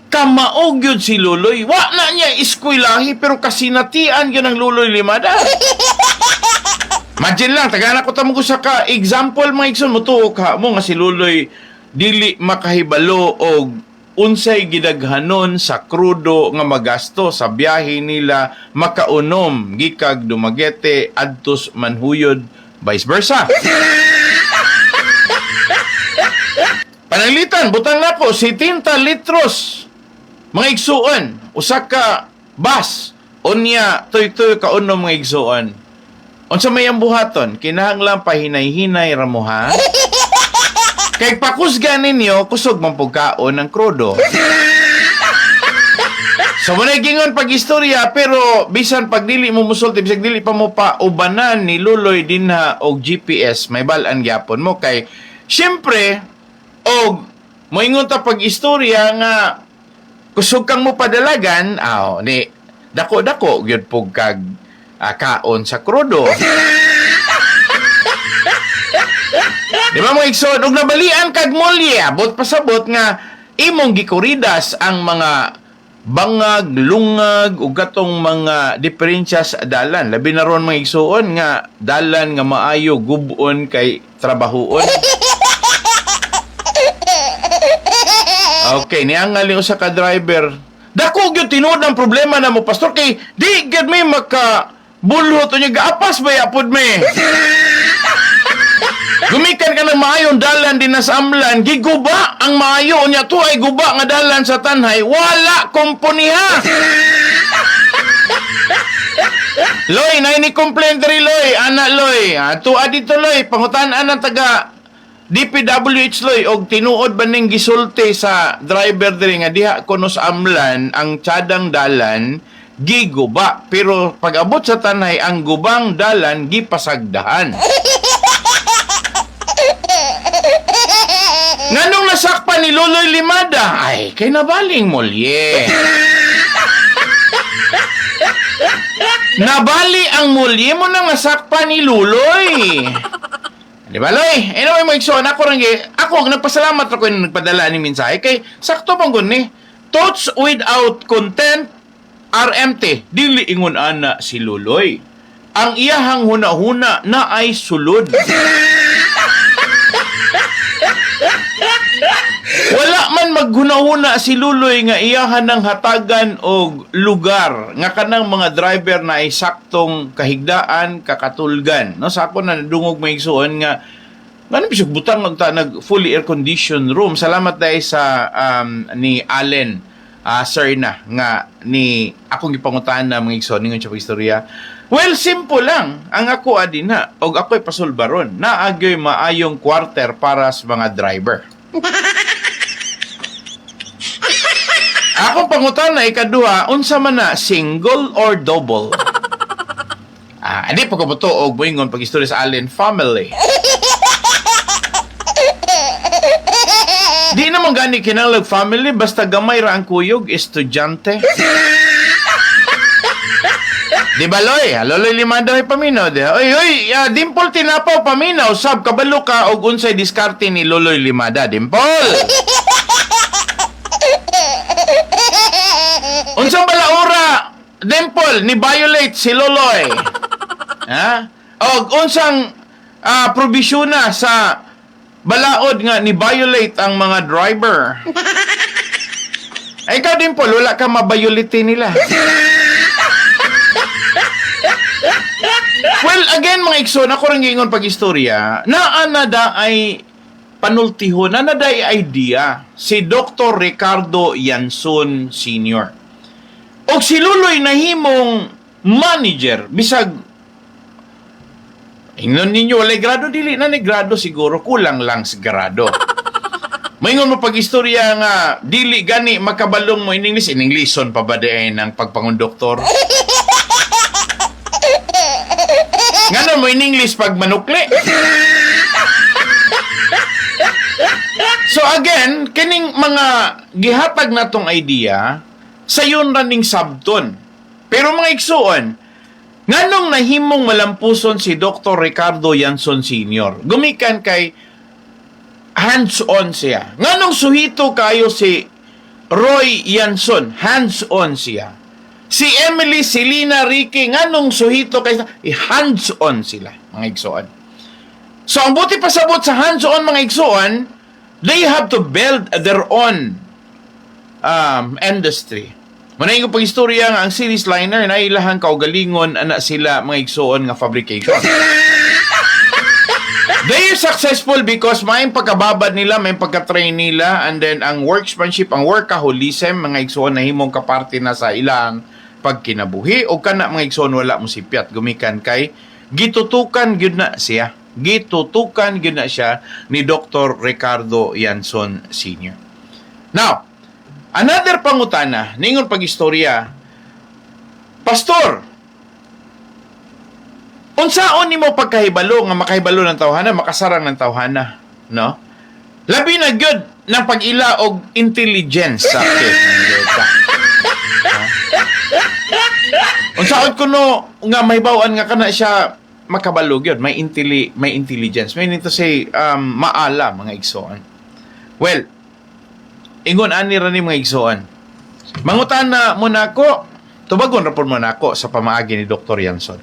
kamaog yun si Loloy. Wa na niya iskwilahi, pero kasinatian yun ang Loloy Limada. Imagine lang, tagana ko tamo ko sa ka example mga igsoon, mutuo ka mo nga si Loloy dili makahibalo og unsay gidaghanon sa krudo nga magasto sa biyahe nila makaunom gikag Dumaguete adtos Manhuyod vice versa. Pananglitan butang nako 70 litros mga igsuon usa ka bus unya toy-toy kaunom mga igsuon. Unsa may ang buhaton kinahanglan pahinay-hinay ra mo ha. Kay pakusgan ninyo, kusog man pagkaon ng krudo. So, muna gingon pag-istorya, pero bisan pag dili mo musulti, bisag dili pa mo pa ubanan ni Luloy dinha og GPS, may balaan gyapon mo. Kay, syempre, og moingon ta pag-istorya nga kusog kang mo padalagan, ni dako-dako gyud pug kag kaon sa krudo. Di ba mga igsoon, og nabalian kag molye, abot pasabot nga imong gikuridas ang mga bangag, lungag, ug katong mga diferensya sa dalan. Labi na ron mga igsoon nga dalan nga maayo gubon kay trabahoon. Okay, niangal yung sa ka-driver. Dako gyud tinuod ang problema na mo, pastor, kay di gyud may makabulhot o niya gaapas ba yapod me. Gumikan ka ng maayong dalan din na sa amlan, giguba ang maayo niya to ay guba nga dalan sa tanhay, wala kumpuniha. Loy, na ini complain diri Loy, ana Loy, tuwa dito Loy, pangutan-an ang taga DPWH Loy, og tinuod ba ning gisulti sa driver diri nga diha kuno sa amlan ang tsadang dalan, giguba, pero pag abot sa tanhay ang gubang dalan gipasagdahan. Nganong nasakpan ni Loloy Limada? Ay, kay nabaling molye. Nabali ang molye mo nang nasakpan ni Luloy. Di ba, Loy? Anyway, mo igsoon, ako nagpasalamat ako yung nagpadala ni mensahe kay sakto bang guni. Thoughts without content are empty. Dili ingon ana si Luloy. Ang iyahang huna-huna na ay sulod. Wala man maghuna-huna si Luloy nga iyahan ng hatagan o lugar nga kanang mga driver na ay saktong kahigdaan, kakatulgan. No, sa ako na nadungog may igsuon nga ngano bisog butang nag fully air conditioned room. Salamat dahil sa ni Allen sir na nga ni akong gipangutahan na mga igsuon ningon sa istorya. Well, simple lang. Ang ako adina og ako'y pasulbaron na agyoy maayong quarter para sa mga driver. Akong pangutan na ikaduha, unsa man na, single or double? Hindi pa ko buto og buingon pag-istorya sa Allen family. Di naman gani kinalag family, basta gamay ra ang kuyog, estudyante. Di ba, Loy? Loloy Limada ay paminaw. Oy, Dimple tinapaw paminaw. Sab, kabalo ka og unsay diskarte ni Loloy Limada. Dimple! Unsang balaura, Dimple, ni violate si Loloy. Ha? Og unsang probisyona sa balaod nga ni violate ang mga driver. Ay, ikaw din po, wala ka mabiolate nila. Well, again, mga igsoon, ako rin gingon pag-istorya, naanada ay panultihon, naanada ay idea si Dr. Ricardo Yanson Sr. O si Luloy nahimong manager, bisag, ingnon ninyo, walay grado, dili na ni grado siguro, kulang lang sa grado. Maingon mo pag-istorya nga, dili gani makabalong mo in Englishon pa ba din ang pagpangundoktor? Ngano mo in English pag manukli? So again, kining mga gihatag na tong idea, sayon running sabton. Pero mga igsuon, nganong nahimong malampuson si Dr. Ricardo Yanson Sr. Gumikan kay hands-on siya. Nganong suhito kayo si Roy Yanson, hands-on siya. Si Emily, si Lina, Ricky, nganong suhito kayo, hands-on sila, mga igsuon. So, ang buti pasabot sa hands-on, mga igsuon, they have to build their own industry. Manayin ko pag-istorya nga ang series liner na ilahang kaugalingon ana sila mga igsuon nga fabrication. They are successful because may pagkababad nila, may pagka-train nila, and then ang workmanship, ang workaholism, mga igsuon na himong kaparte na sa ilang pagkinabuhi o kana mga igsoon wala mo sipyat gumikan kay gitutukan gyud na siya ni Dr. Ricardo Yanson Sr. Now, another pangutana ningon pag-istorya, Pastor, unsaon nimo pagkahibalo nga makahibalo ng tawhana, makasarang ng tawhana, no? Labi na gyud ng pag-ila og intelligence sa unsaon kuno nga may bawaan nga kana siya makabalo gyud, may intelligence. May nito say maala mga igsoon. Well, ingon ani ra ni mga igsoon. Mangutana mo nako, tubagon ra pud mo nako sa pamaagi ni Dr. Yanson.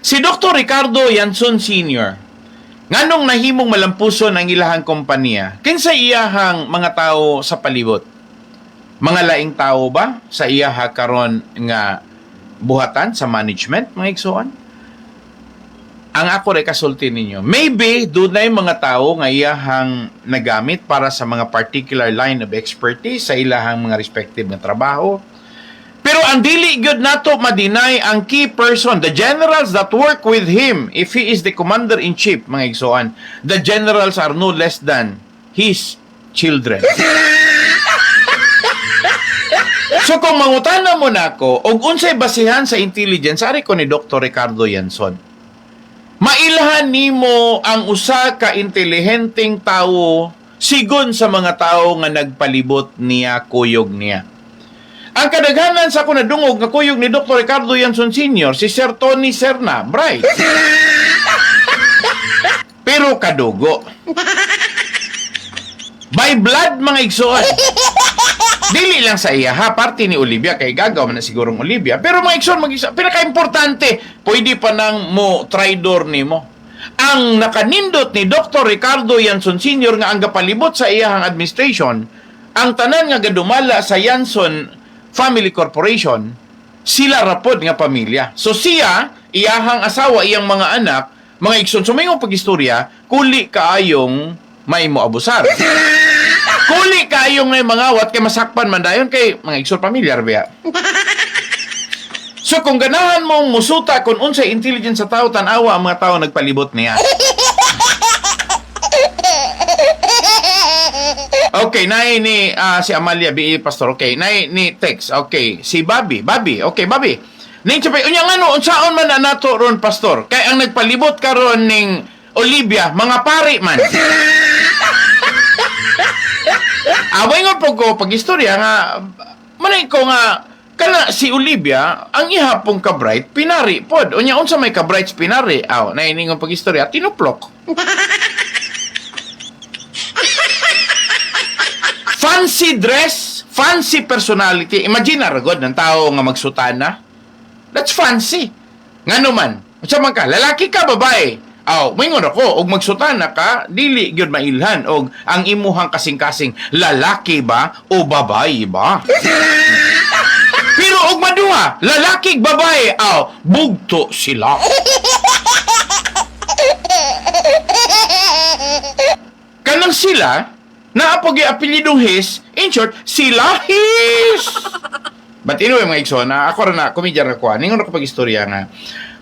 Si Dr. Ricardo Yanson Sr. nganong nahimong malampuson ang ilahang kompanya? Kinsa iyahang mga tao sa palibot? Mga laing tao ba sa iyaha karon nga buhatan sa management, mga igsoon? Ang ako rin kasulti ninyo, maybe dunay mga tao nga iyahang nagamit para sa mga particular line of expertise sa ilahang mga respective na trabaho. Pero ang dili gyud nato madinay ang key person, the generals that work with him, if he is the commander-in-chief, mga igsoon, the generals are no less than his children. So kung mangutana mo nako og unsay basihan sa intelligence ari ko ni Dr. Ricardo Yanson, mailhan nimo ang usa ka intelihenteng tawo sigon sa mga tawo nga nagpalibot niya, kuyog niya. Ang kadaghanan sa kunadungog nga kuyog ni Dr. Ricardo Yanson Sr., si Sir Tony Serna, bright. Pero kadugo. By blood, mga igsoon. Dili lang sa iya, ha? Parte ni Olivia, kay gagaw man na sigurong Olivia. Pero mga igsoon, pinaka-importante, pwede pa nang mo traidor ni mo. Ang nakanindot ni Dr. Ricardo Yanson Sr. nga ang gapalibot sa iyahang administration, ang tanan nga gadumala sa Yanson Family Corporation, sila rapod nga pamilya. So siya, iyahang asawa, iyang mga anak, mga igsoon, sumayong pag-istorya, kuli kaayong may mo abusar. Kuli kaayong may mga awat kay masakpan man dayon kay mga igsoon pamilyar biya. So kung ganahan mong musuta kung unsay intelligence sa tao, tanawa ang mga tao nagpalibot niya. Okay, nai ni si Amalia B. Pastor. Okay, nai ni text. Okay, si Bobby. Okay, Bobby. Ning chapay unya ngano unsaon man na nato ron, Pastor? Kay ang nagpalibot karon ning Olivia, mga pari man. Away nga po ko pag-istorya nga manay ko nga kana si Olivia ang ihapong ka-bright pinari pod. Unya unsa may ka-bright pinari? Aw, nainingon pag-istorya tinuplok. Fancy dress, fancy personality. Imagine na ragod ng tao nga magsutana. That's fancy. Ngano man? Unsa man ka? Lalaki ka, babae? Aw, moingon ako og magsutana ka, dili gyud mailhan og ang imuhang kasing-kasing lalaki ba o babae ba? Pero og maduha, lalaki ug babae, aw, bugto sila. Kanang sila, naapog yung apelidong his, in short, sila his. But anyway, mga iksona, ako rin na, komedya na ko, ningon ako pag-istorya nga,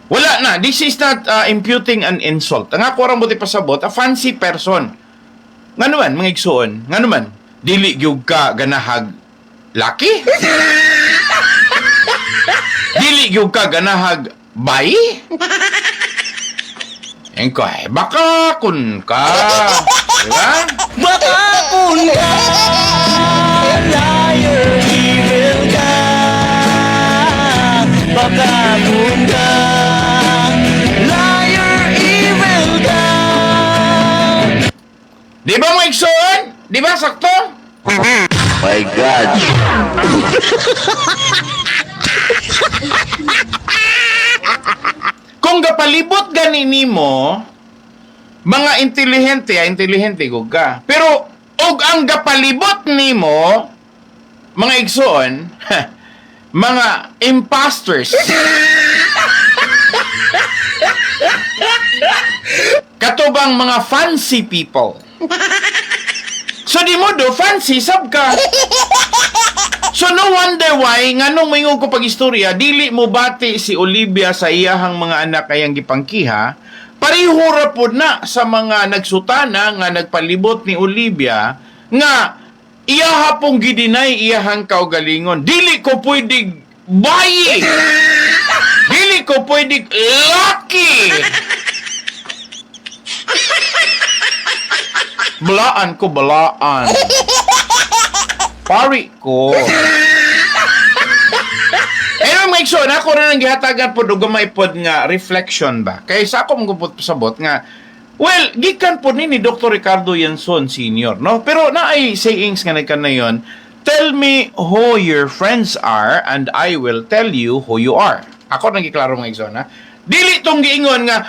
wala na, this is not imputing an insult. Ang ako rin buti pasabot, a fancy person. Nga naman, mga iksoon, nga naman, dili gyud ka ganahag laki? Dili gyud ka ganahag bayi? Engkoy, baka kun ka. Diba? Baka kun ka, liar, evil ka. Baka kun ka, liar, evil ka. Di ba mga iksoon? Di ba sakto? My God. Kung gapalibot ganini mo, mga intelihente gud ka. Pero og ang gapalibot nimo, mga igsoon, mga imposters. Katubang mga fancy people. So di mo do fancy sab ka. So no wonder why nganong moingon ko pag-istorya dili mo bati si Olivia sa iyahang mga anak kayang gipangkiha, pareho ra pod na sa mga nagsutana nga nagpalibot ni Olivia nga iyaha pong gidinay iyahang kaugalingon. Dili ko pwedeng bayi. Dili ko pwedeng lucky. Balaan ko, balaan. Pari ko. Anyway, make sure na ako rin ang gihatagan po gamay pod nga reflection ba. Kaya sa ako magupot pasabot nga, well, gikan po ni Dr. Ricardo Yanson Sr., no? Pero naay sayings nga nagkanayon, tell me who your friends are and I will tell you who you are. Ako nang giklaro mga igsoon, ha? Dili tong giingon nga,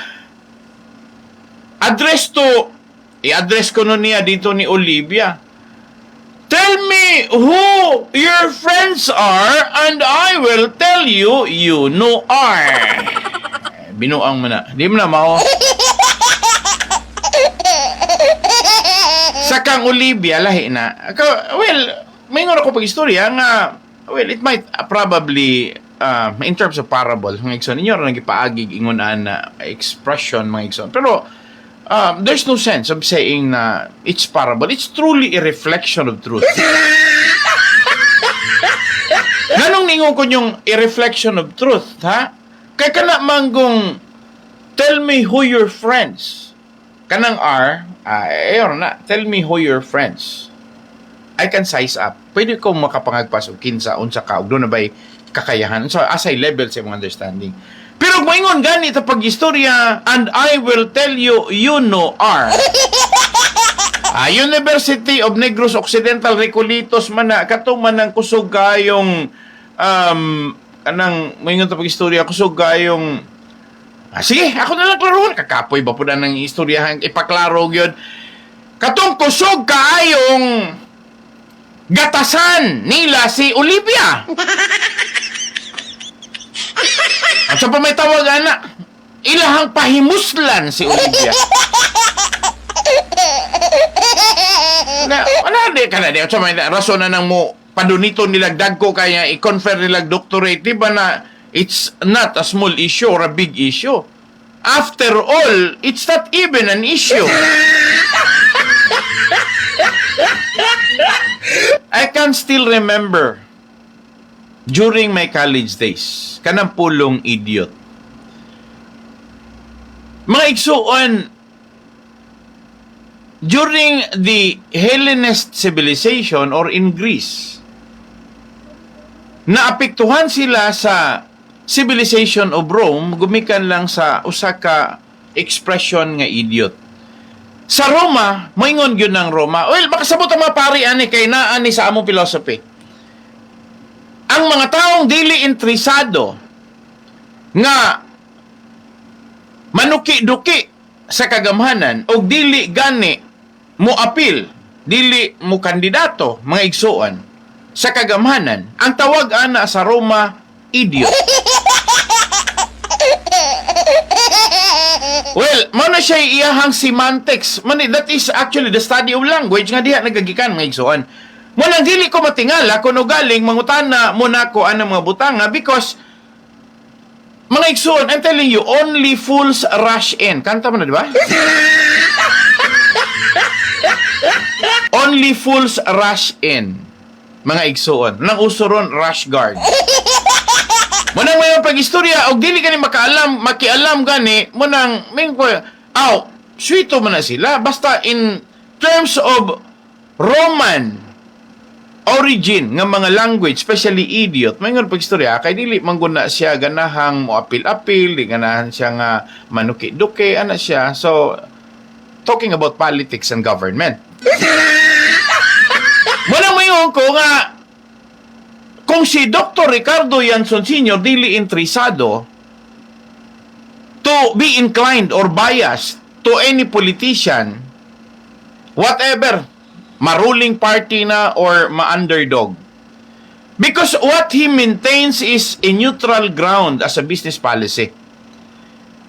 i-address ko nun niya dito ni Olivia. Tell me who your friends are and I will tell you you know are. Binuang mo na. Di mo na mao. Sa kang Olivia, lahi na. Well, may nga ako pag-istorya nga, well, it might probably, in terms of parable, mga igsoon, inyo rin nagipaagig ingunan na expression, mga igsoon. Pero, there's no sense of saying na it's parable. It's truly a reflection of truth. Ganong ningon ko yung a reflection of truth, ha? Kaya ka na manggong tell me who your friends. Kanang are, na, tell me who your friends. I can size up. Pwede kong makapangagpas o kinsa, unsa ka, o doon na ba'y kakayahan. So, as I level sa mga understanding. Pero moingon gani ta pag-istorya and I will tell you you know are. University of Negros Occidental Recolitos man na katong man ang kusog kayong anang moingon ta pag-istorya kusog kayong sige, ako na lang klaroon kakapoy ba pud nang istoryahan ipaklaro gyud. Katong kusog kaayong gatasan nila si Olivia. At sa pa may tawag, anak, ilahang pahimuslan si Olivia. Wala di ka na di. At sa may rason na nang mo padunito nilag dagko kaya i-confer nilag doctorate. Diba na it's not a small issue or a big issue. After all, it's not even an issue. I can still remember during my college days, kanang pulong idiot. Mga igsuon, during the Hellenist civilization or in Greece, naapektuhan sila sa civilization of Rome, gumikan lang sa usa ka expression nga idiot. Sa Roma, moingon gyud ng Roma, well, makasabot ang mga pari ani kay naa ni sa among philosophy. Ang mga taong dili interesado nga manuki-duki sa kagamhanan o dili gani mo apil, dili mo kandidato, mga igsuon, sa kagamhanan, ang tawag ana sa Roma, idiot. Well, mo na siya iyahang semantics. That is actually the study of language nga diha nagagikan, mga igsuon. Mo lang dili ko matingala kung galing mangutana mo na ko anang mga butanga because mga igsoon, I'm telling you, only fools rush in. Kanta mo na, di ba? Only fools rush in. Mga igsoon. Nang usuron, rush guard. Munang may pag-istorya, o dili ka ni makialam gani, munang, sweeto mo na sila. Basta in terms of Roman origin ng mga language, especially idiot, may nga pag-istorya, kay dili mangguna siya ganahang mo apil-apil, di ganahan siya nga manuki-duki, ana siya. So, talking about politics and government. Muna mayon ko nga, kung si Dr. Ricardo Yanson Sr. dili interesado to be inclined or biased to any politician, whatever, ma-ruling party na or ma-underdog. Because what he maintains is a neutral ground as a business policy.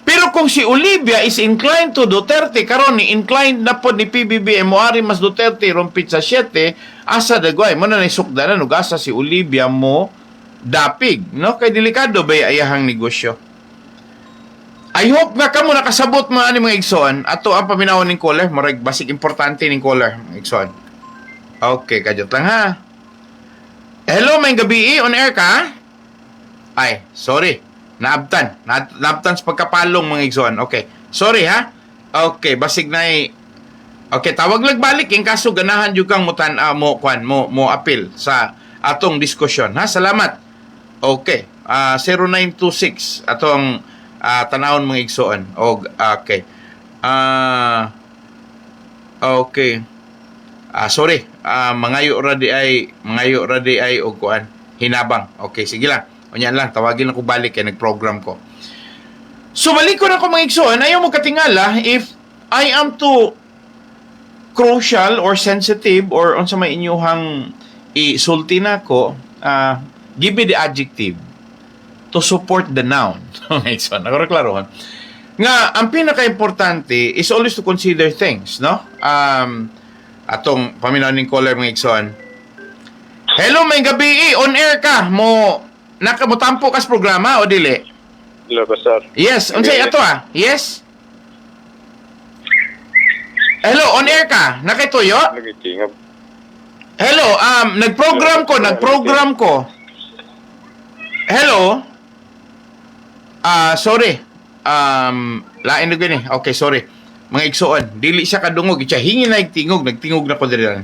Pero kung si Olivia is inclined to Duterte, karon ni inclined na po ni PBBM moari mas Duterte rompit sa 7, asa dagway mo na naisukdanan ug asa si Olivia mo dapig, no? Kay delikado ba ayahang negosyo. I hope nga kamo nakasabot mga ani mga igsoon ato ang paminawon ning caller, murag basig importante ning caller, igsoon. Okay, kajot lang ha. Hello, may gabi, on air ka? Ay, sorry. Naabtan sa pagkapalong mga igsoon. Okay. Sorry ha. Okay, basig na okay, tawag lang balik in kaso ganahan jud kang mutan mo apil sa atong diskusyon ha. Salamat. Okay. 0926 atong tanawon mga igsoon. Okay. Okay. Sorry. Mangayo ra di ay og kuan hinabang. Okay, sige lang. Unyan lang, tawagin lang ko balik kay nag-program ko. So, balik ko na ko mga igsoon, ayaw mo katingala if I am too crucial or sensitive or unsa may inyuhang isulti na ko, give me the adjective to support the noun. Mga igsoon, ako reklarohan. Nga, ang pinaka-importante is always to consider things, no? Atong paminaw ning caller mga igsoon. Hello, may gabi, on air ka, nakamutampo kas programa o dili? Hello, sir. Yes, unsay ato Yes. Hello, on air ka? Nakituyo? Nagitingap. Hello, nagprogram ko. Hello? Sorry. Lain na gani. Okay, sorry. Mga igsoon, dili siya kadungog, siya hingin na nagtingog na ko diri.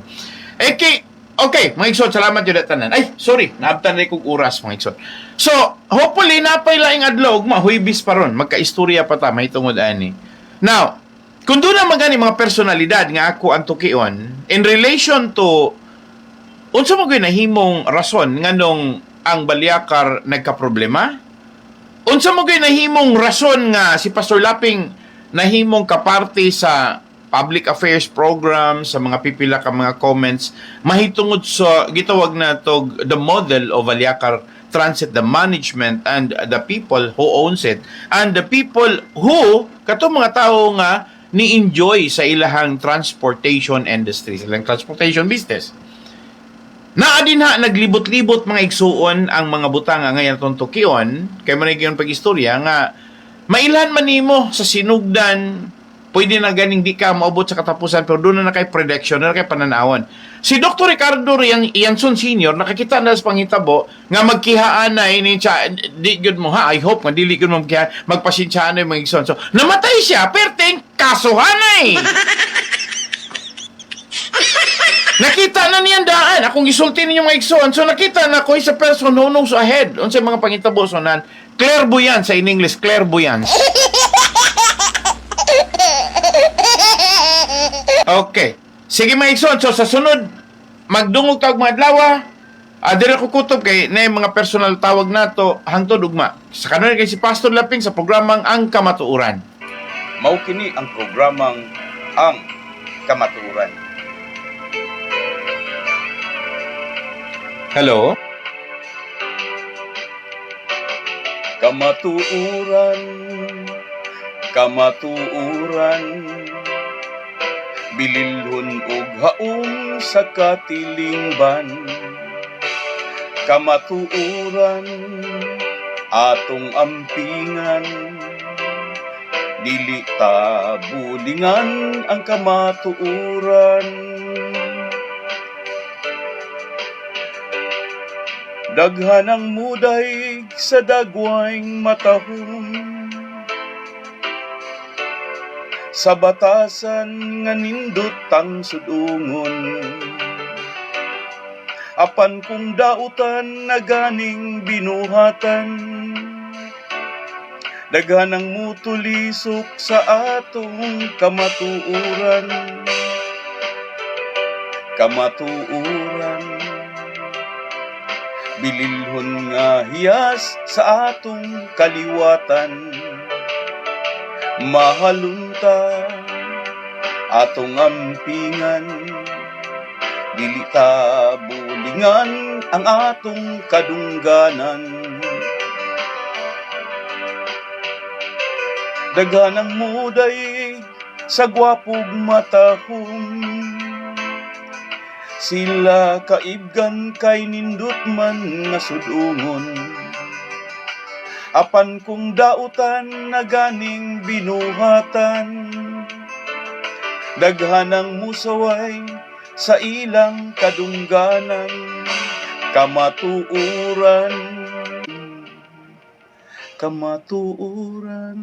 Okay, mga igsoon, salamat yun tanan. Ay, sorry, naabtan na kong oras, mga igsoon. So, hopefully, napay laing adlaw, mahuibis pa ron, magka-istorya pa ta, may tungod ani. Now, kung doon naman gani mga personalidad nga ako ang tukion, in relation to, unsa mo nahimong rason nga nung ang Baliakar nagka-problema? Unsa mo nahimong rason nga si Pastor Laping nahimong kaparte sa public affairs program, sa mga pipila ka mga comments, mahitungod sa gitawag na to the model of Baliakar Transit, the management and the people who owns it, and the people who katong mga tao nga ni-enjoy sa ilahang transportation industry, sa ilang transportation business. Naadinha naglibot-libot mga igsuon ang mga butanga ngayon itong tukion, kay manigyon pag-istorya nga mailan man nimo sa sinugdan, pwede na ganing di ka maabot sa katapusan, pero doon na kay prediction, na kay pananawan. Si Dr. Ricardo Yanson Sr. nakakita na sa panghitabo nga magkihaan na ini siya, di good mo ha, I hope nga dili good mo magpasensyahan na yung mga igsoon. So, namatay siya, perting kasuhan ay. Nakita na niyan daan. Akong gisulti ninyo mga igsoon. So, nakita na ko is a person who knows ahead. Unsay mga panghitabo so nan clairvoyance in English, clairvoyance. Okay. Sige mga igsoon. So, sa sunod, magdungog tawag mga adlawa. Dire ko kutob kay na mga personal tawag nato hangtod ugma. Sa kanon kay si Pastor Laping sa programang Ang Kamatuuran. Mao kini ang programang Ang Kamaturan. Hello? Kamatuuran, kamatuuran, bililhon og haong sa katilingban. Kamatuuran, atong ampingan, dili ta bulingan ang kamatuuran. Daghanang muday sa dagwayng matahon, sa batasan nga nindot ang sudungon. Apan kung dautan na ganing binuhatan, daghanang mutulisok sa atong kamatuuran. Kamatuuran, bililhon nga hiyas sa atong kaliwatan. Mahalunta atong ampingan, dili ta bulingan ang atong kadungganan. Daghanang muday sa gwapog matahong, sila kaibgan kay nindot man nga sudungon. Apan kung dautan na ganing binuhatan, daghanang musaway sa ilang kadungganan. Kamatuuran, kamatuuran.